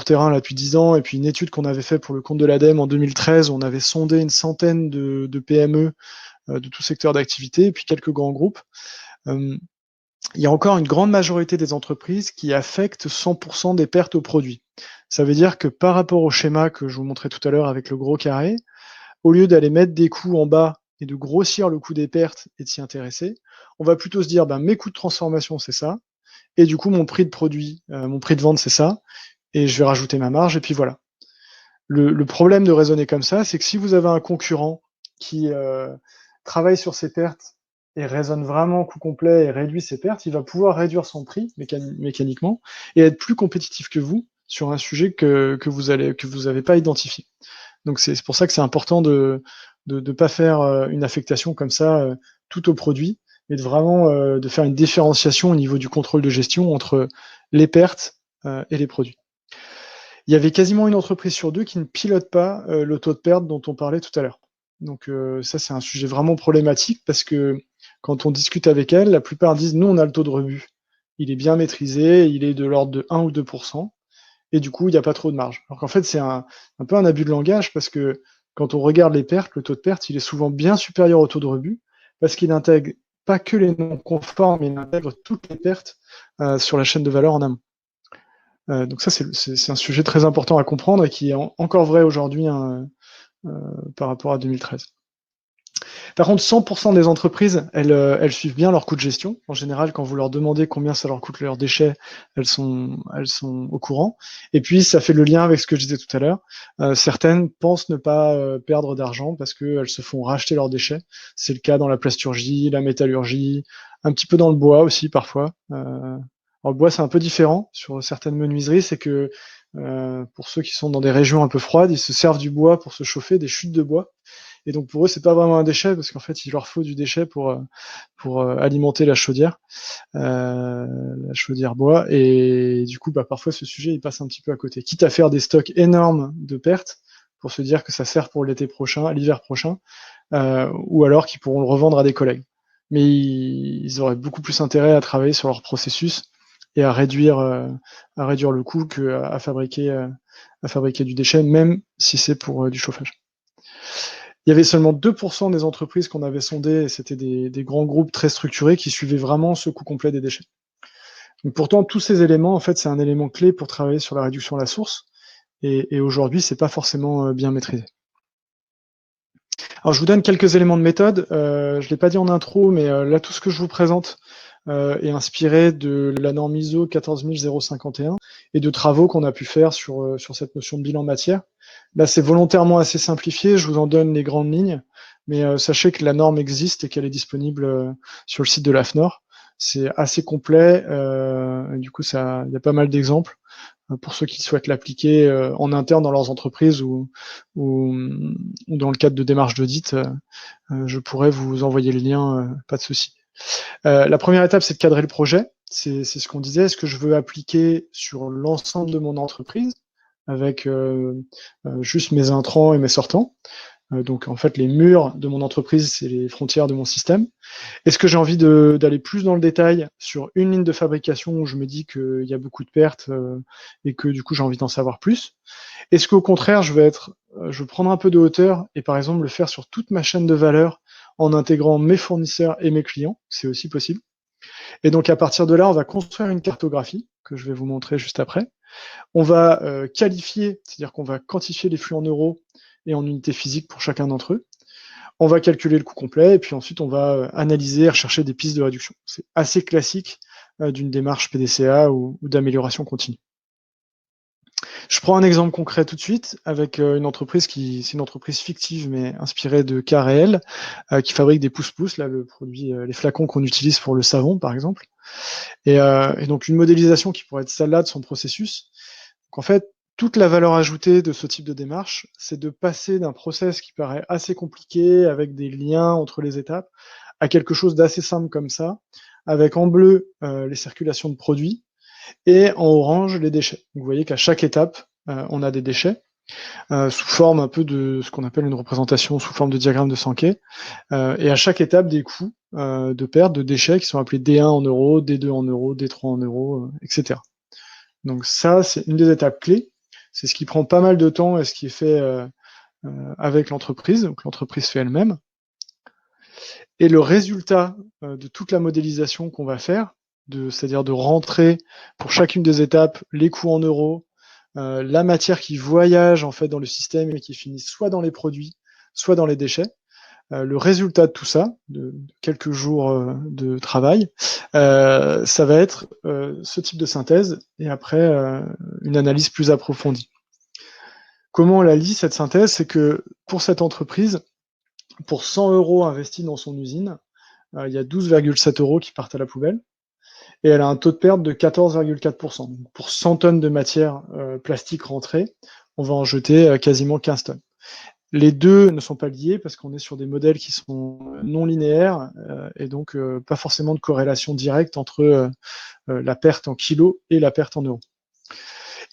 terrain là, depuis 10 ans, et puis une étude qu'on avait fait pour le compte de l'ADEME en 2013, on avait sondé une centaine de PME de tout secteur d'activité, et puis quelques grands groupes. Il y a encore une grande majorité des entreprises qui affectent 100% des pertes au produit. Ça veut dire que par rapport au schéma que je vous montrais tout à l'heure avec le gros carré, au lieu d'aller mettre des coûts en bas et de grossir le coût des pertes et de s'y intéresser, on va plutôt se dire, ben, mes coûts de transformation, c'est ça, et du coup, mon prix de produit, mon prix de vente, c'est ça, et je vais rajouter ma marge, et puis voilà. Le problème de raisonner comme ça, c'est que si vous avez un concurrent qui travaille sur ses pertes et raisonne vraiment au coût complet et réduit ses pertes, il va pouvoir réduire son prix mécaniquement et être plus compétitif que vous sur un sujet que vous n'avez pas identifié. Donc c'est pour ça que c'est important de pas faire une affectation comme ça tout au produit, mais de vraiment de faire une différenciation au niveau du contrôle de gestion entre les pertes et les produits. Il y avait quasiment une entreprise sur deux qui ne pilote pas le taux de perte dont on parlait tout à l'heure. Donc ça, c'est un sujet vraiment problématique parce que quand on discute avec elles, la plupart disent nous, on a le taux de rebut. Il est bien maîtrisé, il est de l'ordre de 1 ou 2%, et du coup, il n'y a pas trop de marge. Alors qu'en fait, c'est un peu un abus de langage parce que quand on regarde les pertes, le taux de perte, il est souvent bien supérieur au taux de rebut parce qu'il intègre pas que les non conformes, mais il intègre toutes les pertes sur la chaîne de valeur en amont. Donc ça, c'est un sujet très important à comprendre et qui est encore vrai aujourd'hui hein, par rapport à 2013. Par contre, 100% des entreprises, elles suivent bien leur coût de gestion. En général, quand vous leur demandez combien ça leur coûte leurs déchets, elles sont au courant. Et puis, ça fait le lien avec ce que je disais tout à l'heure. Certaines pensent ne pas perdre d'argent parce qu'elles se font racheter leurs déchets. C'est le cas dans la plasturgie, la métallurgie, un petit peu dans le bois aussi parfois. Alors, le bois, c'est un peu différent sur certaines menuiseries. C'est que pour ceux qui sont dans des régions un peu froides, ils se servent du bois pour se chauffer, des chutes de bois. Et donc pour eux, c'est pas vraiment un déchet parce qu'en fait, il leur faut du déchet pour alimenter la chaudière bois. Et du coup, bah, parfois, ce sujet, il passe un petit peu à côté. Quitte à faire des stocks énormes de pertes pour se dire que ça sert pour l'été prochain, l'hiver prochain, ou alors qu'ils pourront le revendre à des collègues. Mais ils auraient beaucoup plus intérêt à travailler sur leur processus et à réduire le coût qu'à fabriquer du déchet, même si c'est pour du chauffage. Il y avait seulement 2% des entreprises qu'on avait sondées, et c'était des grands groupes très structurés qui suivaient vraiment ce coût complet des déchets. Donc pourtant, tous ces éléments, en fait, c'est un élément clé pour travailler sur la réduction à la source, et aujourd'hui, c'est pas forcément bien maîtrisé. Alors, je vous donne quelques éléments de méthode. Je l'ai pas dit en intro, mais là, tout ce que je vous présente est inspiré de la norme ISO 14051 et de travaux qu'on a pu faire sur cette notion de bilan matière. Là, c'est volontairement assez simplifié. Je vous en donne les grandes lignes, mais sachez que la norme existe et qu'elle est disponible sur le site de l'AFNOR. C'est assez complet. Du coup, il y a pas mal d'exemples pour ceux qui souhaitent l'appliquer en interne dans leurs entreprises ou dans le cadre de démarches d'audit. Je pourrais vous envoyer le lien, pas de souci. La première étape, c'est de cadrer le projet. C'est ce qu'on disait. Est-ce que je veux appliquer sur l'ensemble de mon entreprise avec juste mes intrants et mes sortants? Donc en fait, les murs de mon entreprise, c'est les frontières de mon système. Est-ce que j'ai envie d'aller plus dans le détail sur une ligne de fabrication où je me dis qu'il y a beaucoup de pertes et que du coup j'ai envie d'en savoir plus? Est-ce qu'au contraire, je veux prendre un peu de hauteur et par exemple le faire sur toute ma chaîne de valeur en intégrant mes fournisseurs et mes clients? C'est aussi possible. Et donc à partir de là, on va construire une cartographie que je vais vous montrer juste après. On va qualifier, c'est-à-dire qu'on va quantifier les flux en euros et en unités physiques pour chacun d'entre eux. On va calculer le coût complet et puis ensuite on va analyser, rechercher des pistes de réduction. C'est assez classique d'une démarche PDCA ou d'amélioration continue. Je prends un exemple concret tout de suite avec une entreprise c'est une entreprise fictive mais inspirée de cas réels qui fabrique des pousse-pousse, là le produit, les flacons qu'on utilise pour le savon par exemple. Et donc une modélisation qui pourrait être celle-là de son processus. Donc en fait, toute la valeur ajoutée de ce type de démarche, c'est de passer d'un process qui paraît assez compliqué, avec des liens entre les étapes, à quelque chose d'assez simple comme ça, avec en bleu les circulations de produits et en orange les déchets. Donc vous voyez qu'à chaque étape, on a des déchets sous forme un peu de ce qu'on appelle une représentation sous forme de diagramme de Sankey, et à chaque étape des coûts de perte de déchets qui sont appelés D1 en euros, D2 en euros, D3 en euros, etc. Donc ça, c'est une des étapes clés. C'est ce qui prend pas mal de temps et ce qui est fait avec l'entreprise, donc l'entreprise fait elle-même. Et le résultat de toute la modélisation qu'on va faire, c'est-à-dire de rentrer pour chacune des étapes les coûts en euros, la matière qui voyage en fait dans le système et qui finit soit dans les produits, soit dans les déchets. Le résultat de tout ça, de quelques jours de travail, ça va être ce type de synthèse et après une analyse plus approfondie. Comment on la lit cette synthèse? C'est que pour cette entreprise, pour 100 euros investis dans son usine, il y a 12,7 euros qui partent à la poubelle et elle a un taux de perte de 14,4%. Donc pour 100 tonnes de matière plastique rentrée, on va en jeter quasiment 15 tonnes. Les deux ne sont pas liés parce qu'on est sur des modèles qui sont non linéaires et donc pas forcément de corrélation directe entre la perte en kilos et la perte en euros.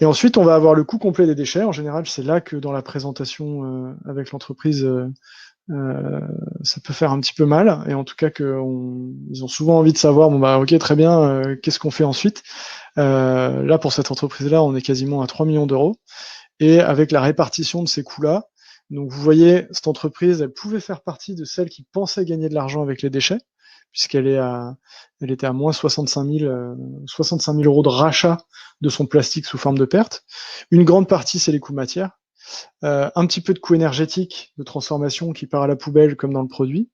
Et ensuite, on va avoir le coût complet des déchets. En général, c'est là que dans la présentation avec l'entreprise, ça peut faire un petit peu mal. Et en tout cas, ils ont souvent envie de savoir, bon bah ok, très bien, qu'est-ce qu'on fait ensuite? Là, pour cette entreprise-là, on est quasiment à 3 millions d'euros. Et avec la répartition de ces coûts-là, donc vous voyez, cette entreprise, elle pouvait faire partie de celles qui pensaient gagner de l'argent avec les déchets, puisqu'elle était à moins 65 000 euros de rachat de son plastique sous forme de perte. Une grande partie, c'est les coûts matières. Un petit peu de coûts énergétiques de transformation qui part à la poubelle comme dans le produit.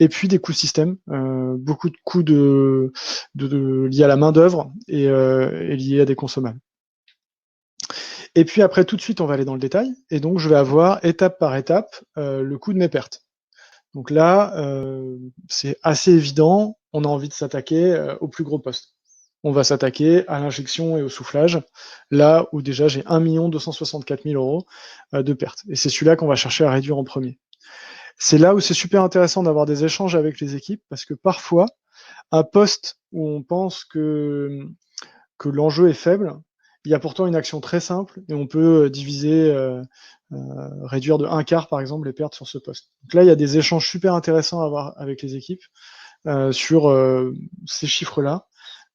Et puis des coûts système, beaucoup de coûts liés à la main-d'œuvre et liés à des consommables. Et puis après, tout de suite, on va aller dans le détail. Et donc, je vais avoir étape par étape le coût de mes pertes. Donc là, c'est assez évident. On a envie de s'attaquer au plus gros poste. On va s'attaquer à l'injection et au soufflage, là où déjà j'ai 1 264 000 euros de pertes. Et c'est celui-là qu'on va chercher à réduire en premier. C'est là où c'est super intéressant d'avoir des échanges avec les équipes, parce que parfois, un poste où on pense que l'enjeu est faible, il y a pourtant une action très simple et on peut diviser, réduire de 1/4 par exemple les pertes sur ce poste. Donc là, il y a des échanges super intéressants à avoir avec les équipes sur ces chiffres-là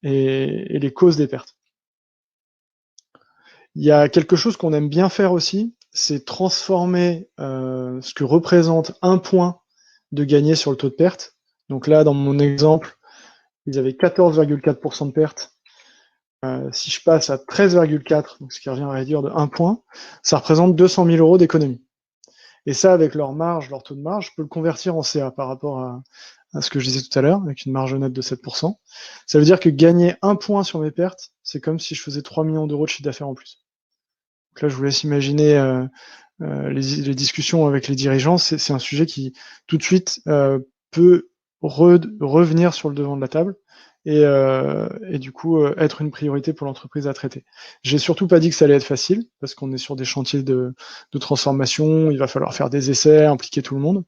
et les causes des pertes. Il y a quelque chose qu'on aime bien faire aussi, c'est transformer ce que représente un point de gagné sur le taux de perte. Donc là, dans mon exemple, ils avaient 14,4% de perte. Si je passe à 13,4, donc ce qui revient à réduire de 1 point, ça représente 200 000 euros d'économie. Et ça, avec leur marge, leur taux de marge, je peux le convertir en CA par rapport à ce que je disais tout à l'heure, avec une marge nette de 7%. Ça veut dire que gagner 1 point sur mes pertes, c'est comme si je faisais 3 millions d'euros de chiffre d'affaires en plus. Donc là, je vous laisse imaginer les discussions avec les dirigeants. C'est un sujet qui, tout de suite, peut revenir sur le devant de la table et du coup être une priorité pour l'entreprise à traiter. J'ai surtout pas dit que ça allait être facile, parce qu'on est sur des chantiers de transformation, il va falloir faire des essais, impliquer tout le monde.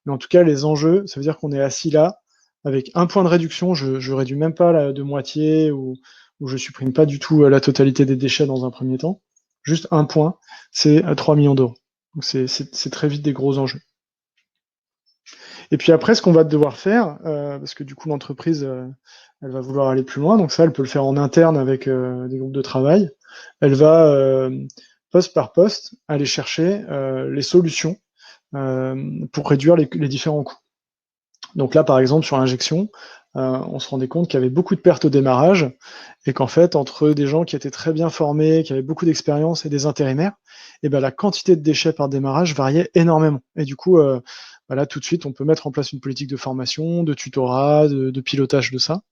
Mais en tout cas, les enjeux, ça veut dire qu'on est assis là, avec un point de réduction, je réduis même pas de moitié, ou je supprime pas du tout la totalité des déchets dans un premier temps. Juste un point, c'est 3 millions d'euros. Donc c'est très vite des gros enjeux. Et puis après, ce qu'on va devoir faire, parce que du coup l'entreprise, elle va vouloir aller plus loin, donc ça, elle peut le faire en interne avec des groupes de travail. Elle va, poste par poste, aller chercher les solutions pour réduire les différents coûts. Donc là, par exemple, sur l'injection, on se rendait compte qu'il y avait beaucoup de pertes au démarrage et qu'en fait, entre des gens qui étaient très bien formés, qui avaient beaucoup d'expérience et des intérimaires, et ben, la quantité de déchets par démarrage variait énormément. Et du coup, voilà, tout de suite, on peut mettre en place une politique de formation, de tutorat, de pilotage de ça.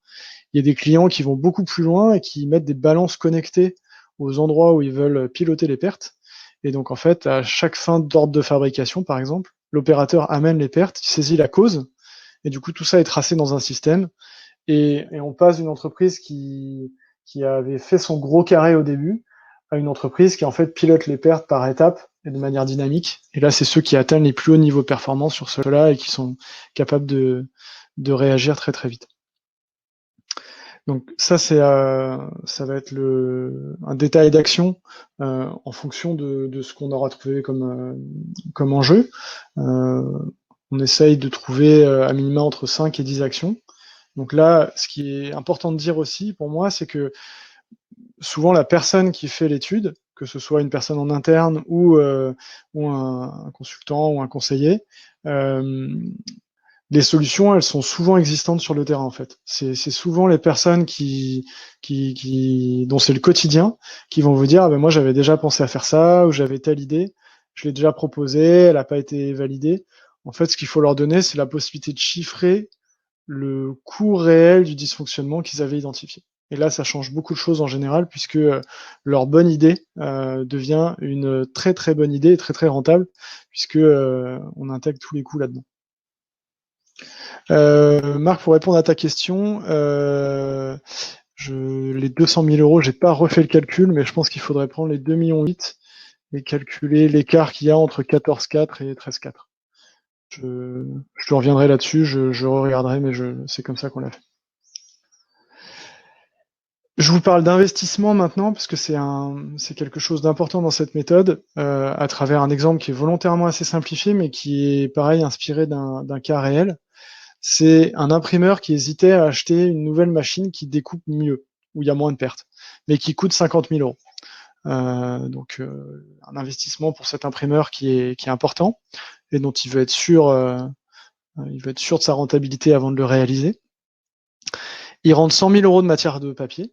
Il y a des clients qui vont beaucoup plus loin et qui mettent des balances connectées aux endroits où ils veulent piloter les pertes. Et donc, en fait, à chaque fin d'ordre de fabrication, par exemple, l'opérateur amène les pertes, il saisit la cause, et du coup, tout ça est tracé dans un système. Et on passe d'une entreprise qui avait fait son gros carré au début à une entreprise qui, en fait, pilote les pertes par étapes et de manière dynamique. Et là, c'est ceux qui atteignent les plus hauts niveaux de performance sur cela et qui sont capables de réagir très, très vite. Donc ça, ça va être un détail d'action en fonction de ce qu'on aura trouvé comme enjeu. On essaye de trouver à minima entre 5 et 10 actions. Donc là, ce qui est important de dire aussi pour moi, c'est que souvent la personne qui fait l'étude, que ce soit une personne en interne ou un consultant ou un conseiller, les solutions, elles sont souvent existantes sur le terrain en fait. C'est souvent les personnes dont c'est le quotidien qui vont vous dire ah ben moi j'avais déjà pensé à faire ça ou j'avais telle idée, je l'ai déjà proposée, elle n'a pas été validée. En fait, ce qu'il faut leur donner, c'est la possibilité de chiffrer le coût réel du dysfonctionnement qu'ils avaient identifié. Et là, ça change beaucoup de choses en général, puisque leur bonne idée devient une très très bonne idée et très très rentable, puisque on intègre tous les coûts là-dedans. Marc, pour répondre à ta question, les 200 000 euros, j'ai pas refait le calcul, mais je pense qu'il faudrait prendre les 2,8 millions et calculer l'écart qu'il y a entre 14,4 et 13,4. Je te reviendrai là-dessus, je regarderai, mais c'est comme ça qu'on l'a fait. Je vous parle d'investissement maintenant, parce que c'est quelque chose d'important dans cette méthode, à travers un exemple qui est volontairement assez simplifié, mais qui est pareil, inspiré d'un cas réel. C'est un imprimeur qui hésitait à acheter une nouvelle machine qui découpe mieux, où il y a moins de pertes, mais qui coûte 50 000 euros. Donc un investissement pour cet imprimeur qui est important et dont il veut être sûr de sa rentabilité avant de le réaliser. Il rentre 100 000 euros de matière de papier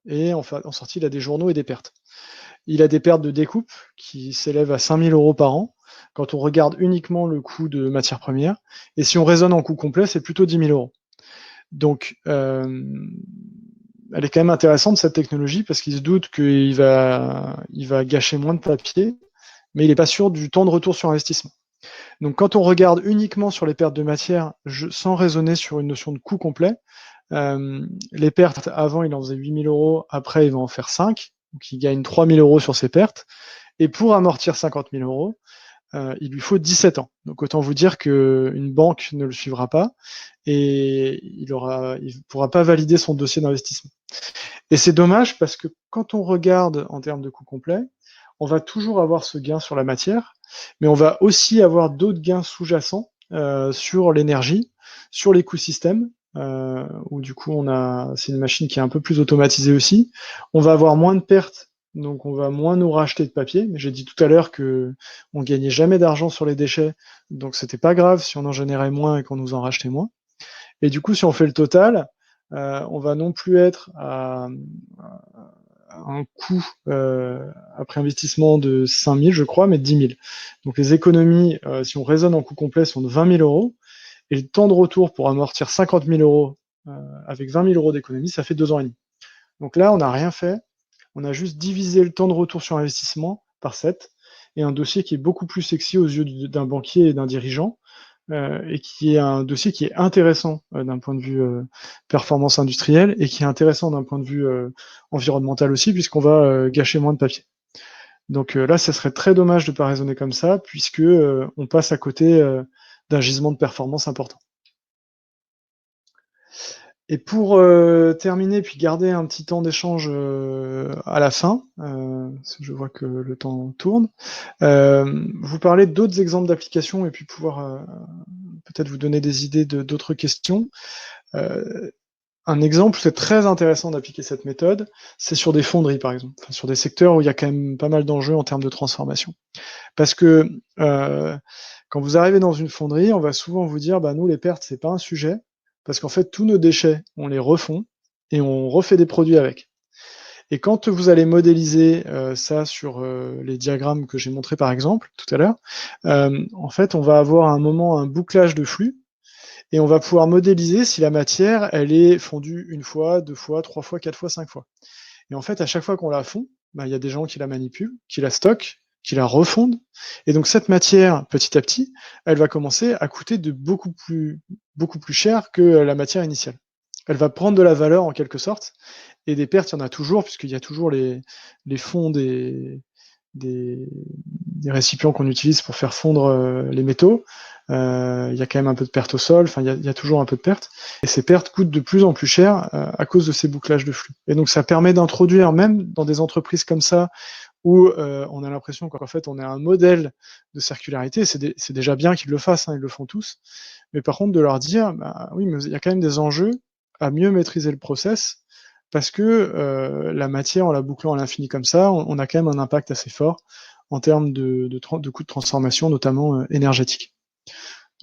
et en sortie, il a des journaux et des pertes. Il a des pertes de découpe qui s'élèvent à 5 000 euros par an quand on regarde uniquement le coût de matière première. Et si on raisonne en coût complet, c'est plutôt 10 000 euros. Donc, elle est quand même intéressante, cette technologie, parce qu'il se doute qu'il va gâcher moins de papier, mais il n'est pas sûr du temps de retour sur investissement. Donc, quand on regarde uniquement sur les pertes de matière, sans raisonner sur une notion de coût complet, les pertes, avant, il en faisait 8 000 euros, après, il va en faire 5, donc il gagne 3 000 euros sur ses pertes. Et pour amortir 50 000 euros, il lui faut 17 ans. Donc autant vous dire qu'une banque ne le suivra pas et il pourra pas valider son dossier d'investissement. Et c'est dommage parce que quand on regarde en termes de coût complet, on va toujours avoir ce gain sur la matière, mais on va aussi avoir d'autres gains sous-jacents sur l'énergie, sur l'écosystème, où du coup c'est une machine qui est un peu plus automatisée aussi. On va avoir moins de pertes donc on va moins nous racheter de papier. Mais j'ai dit tout à l'heure que on gagnait jamais d'argent sur les déchets, donc c'était pas grave si on en générait moins et qu'on nous en rachetait moins. Et du coup, si on fait le total, on va non plus être à un coût après investissement de 5 000, je crois, mais de 10 000. Donc les économies, si on raisonne en coût complet, sont de 20 000 euros. Et le temps de retour pour amortir 50 000 euros avec 20 000 euros d'économie, ça fait 2 ans et demi. Donc là, on n'a rien fait. On a juste divisé le temps de retour sur investissement par 7 et un dossier qui est beaucoup plus sexy aux yeux d'un banquier et d'un dirigeant, et qui est un dossier qui est intéressant d'un point de vue performance industrielle et qui est intéressant d'un point de vue environnemental aussi, puisqu'on va gâcher moins de papier. Donc là, ça serait très dommage de ne pas raisonner comme ça, puisque on passe à côté d'un gisement de performance important. Et pour terminer, puis garder un petit temps d'échange à la fin, je vois que le temps tourne, vous parler d'autres exemples d'applications et puis pouvoir peut-être vous donner des idées d'autres questions. Un exemple, c'est très intéressant d'appliquer cette méthode, c'est sur des fonderies par exemple, enfin, sur des secteurs où il y a quand même pas mal d'enjeux en termes de transformation. Parce que quand vous arrivez dans une fonderie, on va souvent vous dire, bah, nous les pertes, c'est pas un sujet, parce qu'en fait tous nos déchets, on les refond et on refait des produits avec. Et quand vous allez modéliser ça sur les diagrammes que j'ai montrés par exemple tout à l'heure, en fait on va avoir à un moment un bouclage de flux et on va pouvoir modéliser si la matière, elle est fondue une fois, 2 fois, 3 fois, 4 fois, 5 fois. Et en fait, à chaque fois qu'on la fond, bah, il y a des gens qui la manipulent, qui la stockent, qui la refondent. Et donc cette matière, petit à petit, elle va commencer à coûter de beaucoup plus cher que la matière initiale. Elle va prendre de la valeur en quelque sorte, et des pertes, il y en a toujours, puisqu'il y a toujours les fonds des, des récipients qu'on utilise pour faire fondre les métaux. Il y a quand même un peu de pertes au sol, enfin il y a toujours un peu de pertes. Et ces pertes coûtent de plus en plus cher à cause de ces bouclages de flux. Et donc ça permet d'introduire, même dans des entreprises comme ça, où on a l'impression qu'en fait on est un modèle de circularité, c'est déjà bien qu'ils le fassent, hein, ils le font tous, mais par contre de leur dire, bah, oui, mais il y a quand même des enjeux à mieux maîtriser le process, parce que la matière, en la bouclant à l'infini comme ça, on a quand même un impact assez fort en termes de coûts de transformation, notamment énergétique.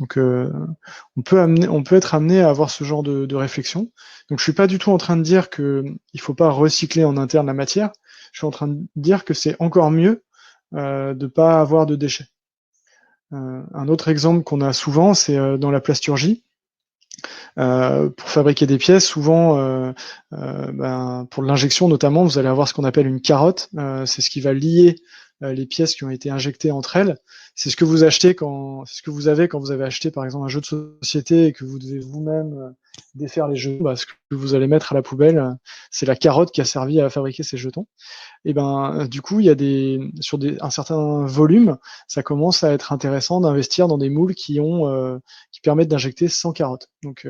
Donc on peut être amené à avoir ce genre de réflexion. Donc je suis pas du tout en train de dire qu'il faut pas recycler en interne la matière. Je suis en train de dire que c'est encore mieux de pas avoir de déchets. Un autre exemple qu'on a souvent, c'est dans la plasturgie. Pour fabriquer des pièces, souvent, pour l'injection notamment, vous allez avoir ce qu'on appelle une carotte. C'est ce qui va lier les pièces qui ont été injectées entre elles. C'est ce que vous achetez c'est ce que vous avez quand vous avez acheté par exemple un jeu de société et que vous devez vous-même défaire les jetons. Bah, ce que vous allez mettre à la poubelle, c'est la carotte qui a servi à fabriquer ces jetons. Et ben, du coup, il y a un certain volume, ça commence à être intéressant d'investir dans des moules qui permettent d'injecter 100 carottes. Donc,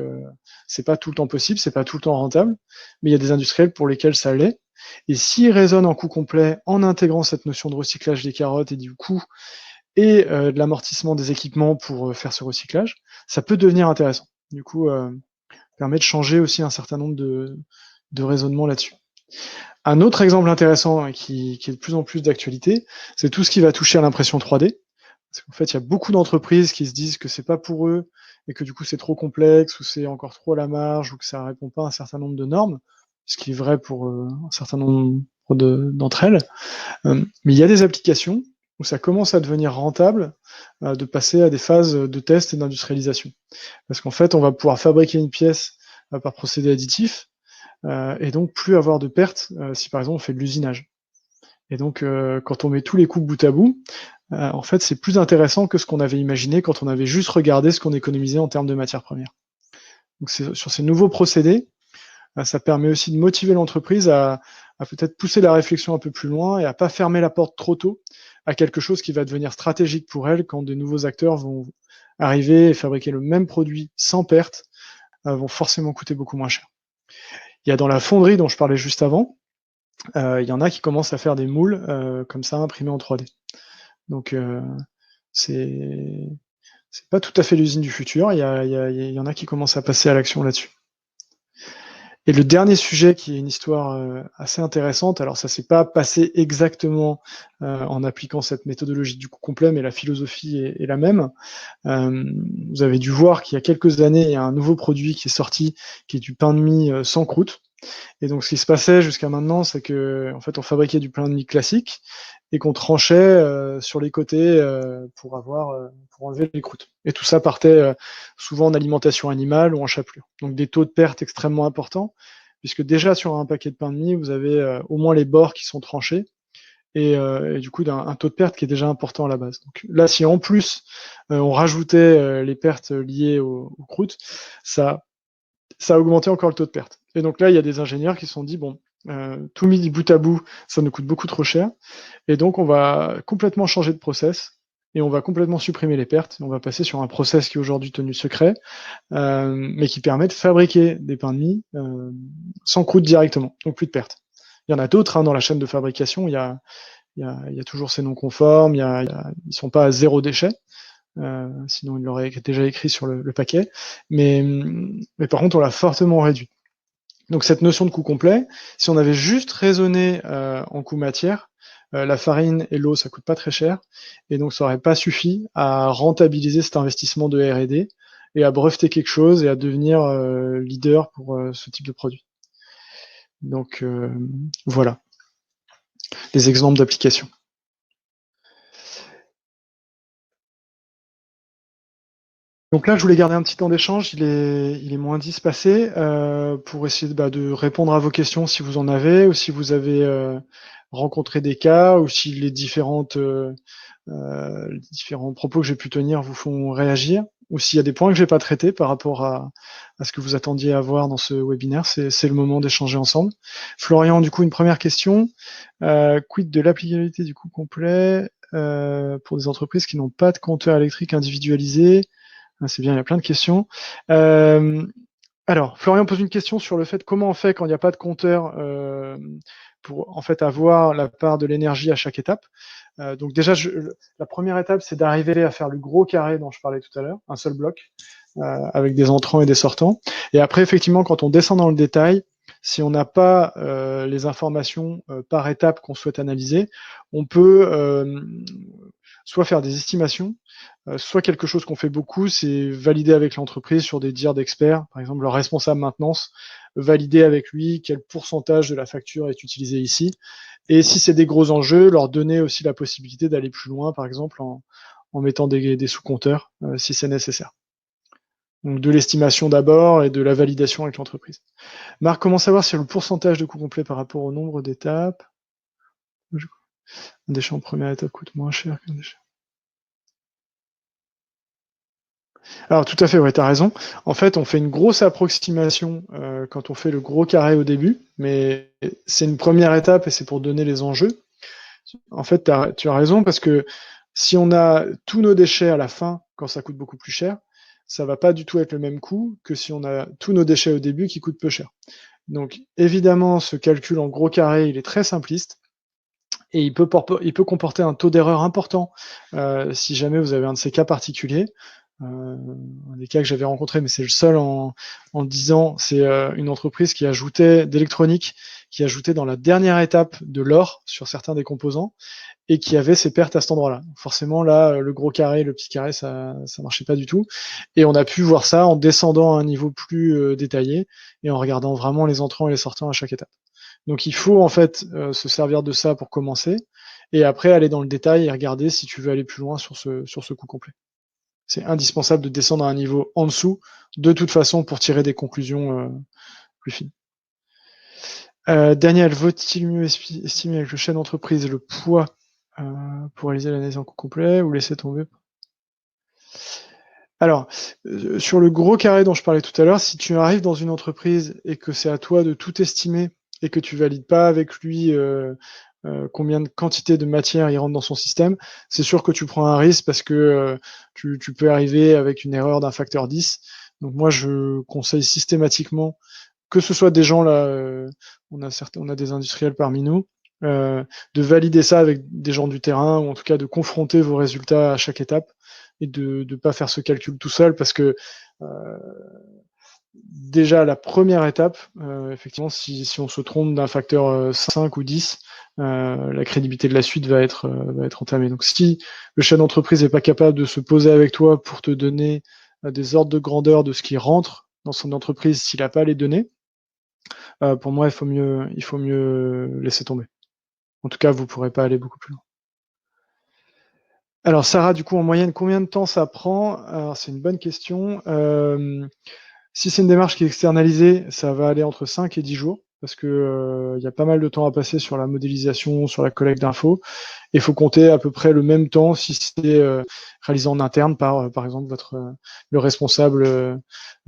c'est pas tout le temps possible, c'est pas tout le temps rentable, mais il y a des industriels pour lesquels ça l'est. Et s'ils raisonnent en coût complet en intégrant cette notion de recyclage des carottes et du coût et de l'amortissement des équipements pour faire ce recyclage, ça peut devenir intéressant. Du coup, permet de changer aussi un certain nombre de raisonnements là-dessus. Un autre exemple intéressant qui est de plus en plus d'actualité, c'est tout ce qui va toucher à l'impression 3D. Parce qu'en fait, il y a beaucoup d'entreprises qui se disent que c'est pas pour eux et que du coup c'est trop complexe ou c'est encore trop à la marge ou que ça répond pas à un certain nombre de normes, ce qui est vrai pour un certain nombre d'entre elles. Mais il y a des applications où ça commence à devenir rentable de passer à des phases de test et d'industrialisation. Parce qu'en fait, on va pouvoir fabriquer une pièce par procédé additif et donc plus avoir de pertes si par exemple on fait de l'usinage. Et donc quand on met tous les coûts bout à bout, en fait c'est plus intéressant que ce qu'on avait imaginé quand on avait juste regardé ce qu'on économisait en termes de matières premières. Donc sur ces nouveaux procédés, ça permet aussi de motiver l'entreprise à peut-être pousser la réflexion un peu plus loin et à pas fermer la porte trop tôt à quelque chose qui va devenir stratégique pour elle quand de nouveaux acteurs vont arriver et fabriquer le même produit sans perte, vont forcément coûter beaucoup moins cher. Il y a dans la fonderie dont je parlais juste avant, il y en a qui commencent à faire des moules comme ça imprimés en 3D. Donc c'est pas tout à fait l'usine du futur. Il y en a qui commencent à passer à l'action là-dessus. Et le dernier sujet qui est une histoire assez intéressante, alors ça s'est pas passé exactement en appliquant cette méthodologie du coût complet, mais la philosophie est la même. Vous avez dû voir qu'il y a quelques années, il y a un nouveau produit qui est sorti, qui est du pain de mie sans croûte. Et donc, ce qui se passait jusqu'à maintenant, c'est que, en fait, on fabriquait du pain de mie classique et qu'on tranchait sur les côtés pour enlever les croûtes. Et tout ça partait souvent en alimentation animale ou en chapelure. Donc, des taux de perte extrêmement importants, puisque déjà sur un paquet de pain de mie, vous avez au moins les bords qui sont tranchés et du coup un taux de perte qui est déjà important à la base. Donc là, si en plus on rajoutait les pertes liées aux croûtes, ça ça a augmenté encore le taux de perte. Et donc là, il y a des ingénieurs qui se sont dit, bon, tout mis bout à bout, ça nous coûte beaucoup trop cher, et donc on va complètement changer de process, et on va complètement supprimer les pertes, on va passer sur un process qui est aujourd'hui tenu secret, mais qui permet de fabriquer des pains de mie sans croûte directement, donc plus de pertes. Il y en a d'autres dans la chaîne de fabrication, il y a toujours ces non conformes, ils sont pas à zéro déchet, sinon il l'aurait déjà écrit sur le paquet, mais par contre on l'a fortement réduit. Donc cette notion de coût complet, si on avait juste raisonné en coût matière, la farine et l'eau ça coûte pas très cher, et donc ça aurait pas suffi à rentabiliser cet investissement de R&D et à breveter quelque chose et à devenir leader pour ce type de produit. Donc voilà, des exemples d'applications. Donc là, je voulais garder un petit temps d'échange, il est moins 10 passé, pour essayer de répondre à vos questions si vous en avez, ou si vous avez rencontré des cas, ou si les différents propos que j'ai pu tenir vous font réagir, ou s'il y a des points que j'ai pas traités par rapport à ce que vous attendiez à voir dans ce webinaire, c'est le moment d'échanger ensemble. Florian, du coup, une première question. Quid de l'applicabilité du coût complet pour des entreprises qui n'ont pas de compteur électrique individualisé? Ah, c'est bien, il y a plein de questions. Euh, alors, Florian pose une question sur le fait comment on fait quand il n'y a pas de compteur pour en fait avoir la part de l'énergie à chaque étape. Donc déjà, la première étape, c'est d'arriver à faire le gros carré dont je parlais tout à l'heure, un seul bloc, avec des entrants et des sortants. Et après, effectivement, quand on descend dans le détail, si on n'a pas les informations par étape qu'on souhaite analyser, on peut soit faire des estimations, soit quelque chose qu'on fait beaucoup, c'est valider avec l'entreprise sur des dires d'experts, par exemple leur responsable maintenance, valider avec lui quel pourcentage de la facture est utilisé ici. Et si c'est des gros enjeux, leur donner aussi la possibilité d'aller plus loin, par exemple en mettant des sous-compteurs, si c'est nécessaire. Donc de l'estimation d'abord et de la validation avec l'entreprise. Marc, comment savoir si le pourcentage de coût complet par rapport au nombre d'étapes? Un déchet en première étape coûte moins cher qu'un déchet. Alors tout à fait, ouais, tu as raison. En fait, on fait une grosse approximation quand on fait le gros carré au début, mais c'est une première étape et c'est pour donner les enjeux. En fait, tu as raison parce que si on a tous nos déchets à la fin, quand ça coûte beaucoup plus cher, ça va pas du tout être le même coût que si on a tous nos déchets au début qui coûtent peu cher. Donc évidemment, ce calcul en gros carré, il est très simpliste et il peut comporter un taux d'erreur important si jamais vous avez un de ces cas particuliers. Un des cas que j'avais rencontré, mais c'est le seul en 10 ans, c'est une entreprise qui ajoutait d'électronique, qui ajoutait dans la dernière étape de l'or sur certains des composants et qui avait ses pertes à cet endroit-là. Forcément, là, le gros carré, le petit carré, ça marchait pas du tout. Et on a pu voir ça en descendant à un niveau plus détaillé et en regardant vraiment les entrants et les sortants à chaque étape. Donc il faut en fait se servir de ça pour commencer et après aller dans le détail et regarder si tu veux aller plus loin sur ce coût complet. C'est indispensable de descendre à un niveau en dessous, de toute façon, pour tirer des conclusions plus fines. Daniel, vaut-il mieux estimer avec le chef d'entreprise le poids pour réaliser l'analyse en coût complet ou laisser tomber? Alors, sur le gros carré dont je parlais tout à l'heure, si tu arrives dans une entreprise et que c'est à toi de tout estimer et que tu valides pas avec lui combien de quantité de matière il rentre dans son système, c'est sûr que tu prends un risque parce que tu peux arriver avec une erreur d'un facteur 10. Donc moi, je conseille systématiquement, que ce soit des gens là, on a des industriels parmi nous, de valider ça avec des gens du terrain, ou en tout cas de confronter vos résultats à chaque étape et de ne pas faire ce calcul tout seul parce que déjà la première étape, effectivement, si on se trompe d'un facteur 5 ou 10, la crédibilité de la suite va être entamée. Donc si le chef d'entreprise n'est pas capable de se poser avec toi pour te donner des ordres de grandeur de ce qui rentre dans son entreprise, s'il n'a pas les données, pour moi, il faut mieux laisser tomber. En tout cas, vous ne pourrez pas aller beaucoup plus loin. Alors Sarah, du coup, en moyenne, combien de temps ça prend? Alors c'est une bonne question. Si c'est une démarche qui est externalisée, ça va aller entre 5 et 10 jours, parce que y a pas mal de temps à passer sur la modélisation, sur la collecte d'infos. Il faut compter à peu près le même temps si c'est réalisé en interne par exemple, le responsable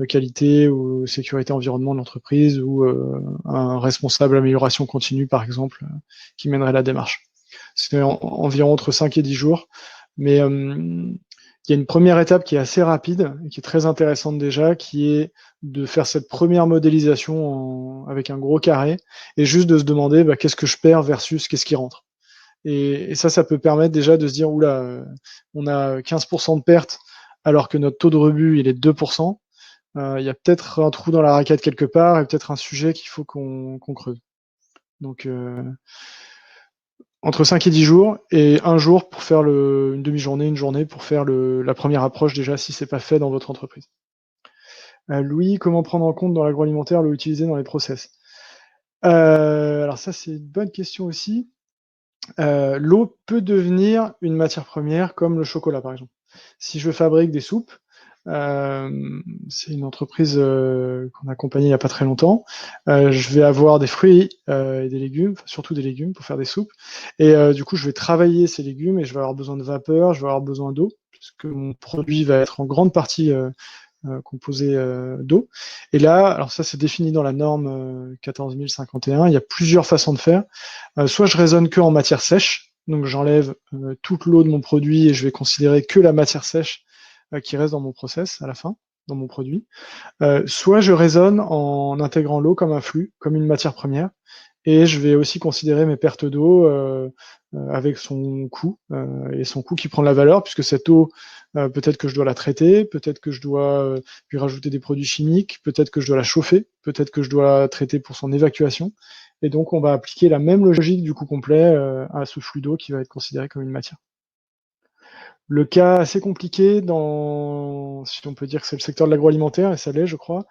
qualité ou sécurité environnement de l'entreprise ou un responsable amélioration continue, par exemple, qui mènerait la démarche. C'est environ entre 5 et 10 jours. Mais il y a une première étape qui est assez rapide et qui est très intéressante déjà, qui est de faire cette première modélisation avec un gros carré et juste de se demander qu'est-ce que je perds versus qu'est-ce qui rentre. Et ça peut permettre déjà de se dire, oula, on a 15% de perte alors que notre taux de rebut il est de 2%. Il y a peut-être un trou dans la raquette quelque part et peut-être un sujet qu'il faut qu'on creuse. Donc entre 5 et 10 jours et un jour pour faire une demi-journée, une journée pour faire la première approche déjà si c'est pas fait dans votre entreprise. Louis, comment prendre en compte dans l'agroalimentaire l'eau utilisée dans les process? Alors ça c'est une bonne question aussi. L'eau peut devenir une matière première comme le chocolat par exemple. Si je fabrique des soupes, c'est une entreprise qu'on a accompagnée il n'y a pas très longtemps. Je vais avoir des fruits et des légumes, surtout des légumes pour faire des soupes. Et du coup, je vais travailler ces légumes et je vais avoir besoin de vapeur, je vais avoir besoin d'eau, puisque mon produit va être en grande partie composé d'eau. Et là, alors ça c'est défini dans la norme 14051, il y a plusieurs façons de faire. Soit je raisonne que en matière sèche, donc j'enlève toute l'eau de mon produit et je vais considérer que la matière sèche qui reste dans mon process à la fin, dans mon produit. Soit je raisonne en intégrant l'eau comme un flux, comme une matière première, et je vais aussi considérer mes pertes d'eau avec son coût et son coût qui prend de la valeur, puisque cette eau, peut-être que je dois la traiter, peut-être que je dois lui rajouter des produits chimiques, peut-être que je dois la chauffer, peut-être que je dois la traiter pour son évacuation. Et donc on va appliquer la même logique du coût complet à ce flux d'eau qui va être considéré comme une matière. Le cas assez compliqué si on peut dire que c'est le secteur de l'agroalimentaire, et ça l'est, je crois,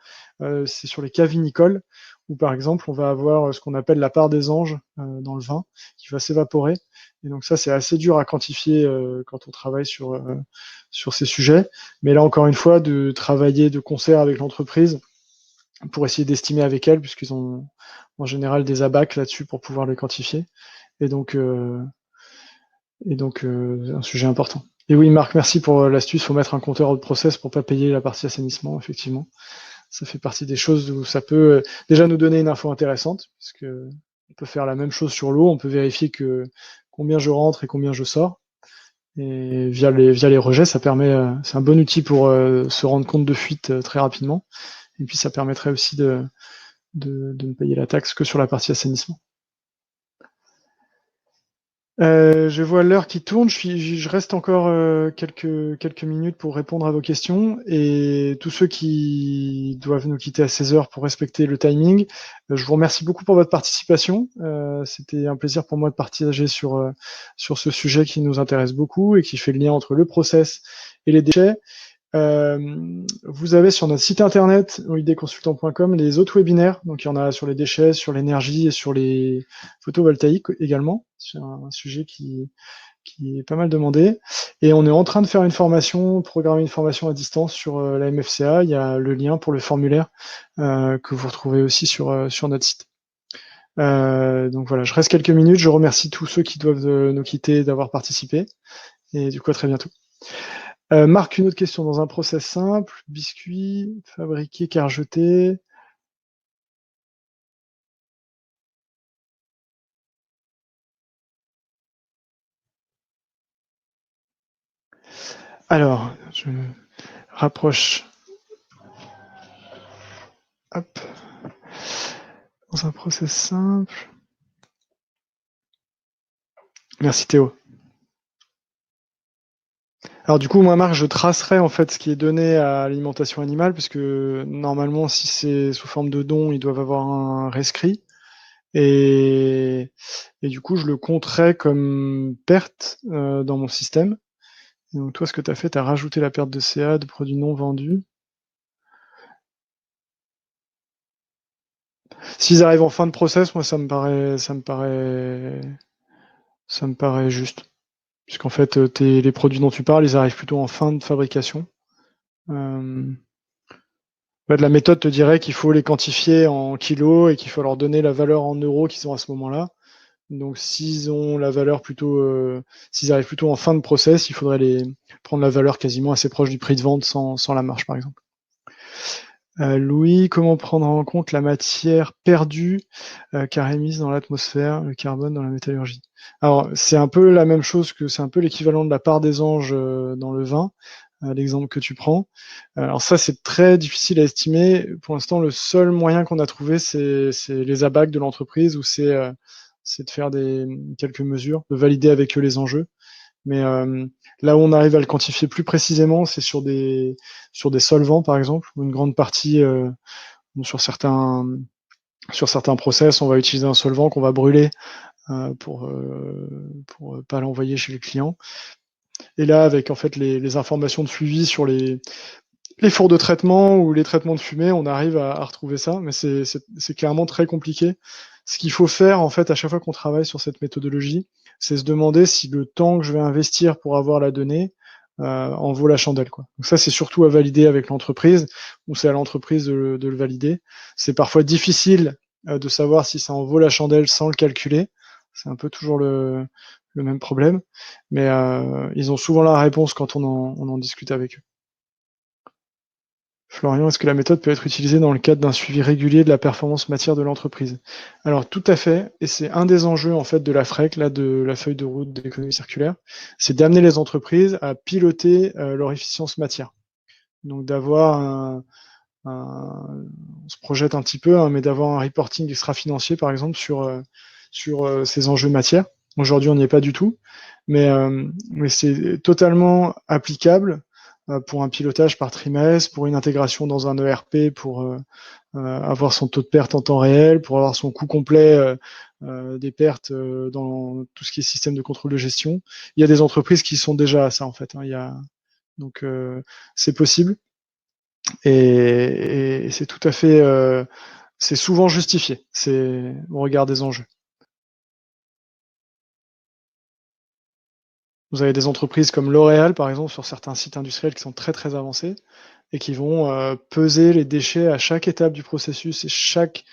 c'est sur les cas vinicoles, où par exemple, on va avoir ce qu'on appelle la part des anges dans le vin, qui va s'évaporer. Et donc ça, c'est assez dur à quantifier quand on travaille sur ces sujets. Mais là, encore une fois, de travailler de concert avec l'entreprise pour essayer d'estimer avec elle, puisqu'ils ont en général des abacs là-dessus pour pouvoir le quantifier. Et donc, un sujet important. Et oui, Marc, merci pour l'astuce. Il faut mettre un compteur de process pour pas payer la partie assainissement, effectivement. Ça fait partie des choses où ça peut déjà nous donner une info intéressante, parce que on peut faire la même chose sur l'eau. On peut vérifier que combien je rentre et combien je sors. Et via les rejets, ça permet, c'est un bon outil pour se rendre compte de fuite très rapidement. Et puis ça permettrait aussi de ne payer la taxe que sur la partie assainissement. Je vois l'heure qui tourne. Je reste encore quelques minutes pour répondre à vos questions. Et tous ceux qui doivent nous quitter à 16 heures pour respecter le timing, je vous remercie beaucoup pour votre participation. C'était un plaisir pour moi de partager sur ce sujet qui nous intéresse beaucoup et qui fait le lien entre le process et les déchets. Vous avez sur notre site internet oidconsultant.com les autres webinaires, donc il y en a sur les déchets, sur l'énergie et sur les photovoltaïques également. C'est un sujet qui est pas mal demandé. Et on est en train de faire une formation, programmer une formation à distance sur la MFCA. Il y a le lien pour le formulaire que vous retrouvez aussi sur notre site. Donc voilà, je reste quelques minutes. Je remercie tous ceux qui doivent nous quitter d'avoir participé. Et du coup, à très bientôt. Marc, une autre question. Dans un process simple, biscuit, fabriqué, car jeté. Alors, je me rapproche. Hop. Dans un process simple. Merci Théo. Alors du coup, moi, Marc, je tracerai en fait ce qui est donné à l'alimentation animale, puisque normalement, si c'est sous forme de don, ils doivent avoir un rescrit. Et, et du coup, je le compterai comme perte dans mon système. Et donc toi, ce que tu as fait, tu as rajouté la perte de CA, de produits non vendus. S'ils arrivent en fin de process, moi, ça me paraît juste. Puisqu'en fait, les produits dont tu parles, ils arrivent plutôt en fin de fabrication. Euh, En fait, la méthode te dirait qu'il faut les quantifier en kilos et qu'il faut leur donner la valeur en euros qu'ils ont à ce moment-là. Donc, s'ils ont la valeur plutôt, s'ils arrivent plutôt en fin de process, il faudrait les prendre la valeur quasiment assez proche du prix de vente sans la marge, par exemple. Louis, comment prendre en compte la matière perdue car émise dans l'atmosphère, le carbone dans la métallurgie? Alors, c'est un peu la même chose c'est un peu l'équivalent de la part des anges dans le vin, l'exemple que tu prends. Alors ça, c'est très difficile à estimer. Pour l'instant, le seul moyen qu'on a trouvé, c'est les abacs de l'entreprise, où c'est de faire quelques mesures, de valider avec eux les enjeux. Mais là où on arrive à le quantifier plus précisément, c'est sur des solvants, par exemple, où une grande partie, sur certains process, on va utiliser un solvant qu'on va brûler pour pas l'envoyer chez les clients. Et là, avec en fait les informations de suivi sur les fours de traitement ou les traitements de fumée, on arrive à retrouver ça, mais c'est clairement très compliqué. Ce qu'il faut faire, en fait, à chaque fois qu'on travaille sur cette méthodologie, c'est se demander si le temps que je vais investir pour avoir la donnée en vaut la chandelle, quoi. Donc ça, c'est surtout à valider avec l'entreprise, ou c'est à l'entreprise de le valider. C'est parfois difficile de savoir si ça en vaut la chandelle sans le calculer. C'est un peu toujours le même problème, mais ils ont souvent la réponse quand on en discute avec eux. Florian, est-ce que la méthode peut être utilisée dans le cadre d'un suivi régulier de la performance matière de l'entreprise? Alors tout à fait, et c'est un des enjeux en fait de la FREC, là, de la feuille de route d'économie circulaire, c'est d'amener les entreprises à piloter leur efficience matière. Donc d'avoir on se projette un petit peu, hein, mais d'avoir un reporting extra-financier par exemple sur ces enjeux matière. Aujourd'hui, on n'y est pas du tout, mais c'est totalement applicable pour un pilotage par trimestre, pour une intégration dans un ERP, pour avoir son taux de perte en temps réel, pour avoir son coût complet des pertes dans tout ce qui est système de contrôle de gestion. Il y a des entreprises qui sont déjà à ça en fait, hein. Donc c'est possible et c'est tout à fait, c'est souvent justifié. C'est au regard des enjeux. Vous avez des entreprises comme L'Oréal, par exemple, sur certains sites industriels qui sont très très avancés et qui vont peser les déchets à chaque étape du processus et chaque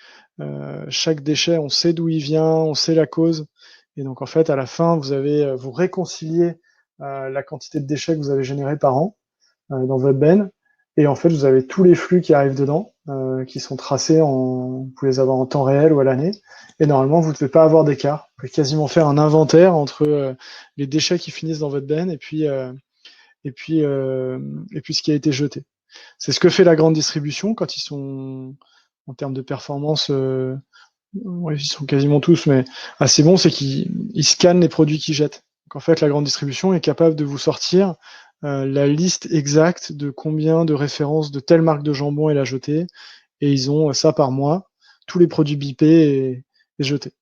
déchet, on sait d'où il vient, on sait la cause. Et donc en fait, à la fin, vous réconciliez la quantité de déchets que vous avez générés par an dans votre benne. Et en fait, vous avez tous les flux qui arrivent dedans, qui sont tracés vous pouvez les avoir en temps réel ou à l'année. Et normalement, vous ne devez pas avoir d'écart. Vous pouvez quasiment faire un inventaire entre les déchets qui finissent dans votre benne et puis, euh, et puis ce qui a été jeté. C'est ce que fait la grande distribution quand ils sont en termes de performance. Ouais, ils sont quasiment tous, mais assez bons, c'est qu'ils scannent les produits qu'ils jettent. Donc en fait, la grande distribution est capable de vous sortir la liste exacte de combien de références de telle marque de jambon elle a jeté, et ils ont ça par mois, tous les produits bipés et jetés.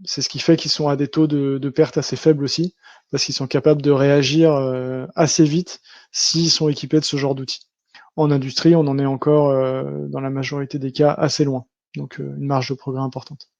C'est ce qui fait qu'ils sont à des taux de perte assez faibles aussi, parce qu'ils sont capables de réagir assez vite s'ils sont équipés de ce genre d'outils. En industrie, on en est encore, dans la majorité des cas, assez loin, donc une marge de progrès importante.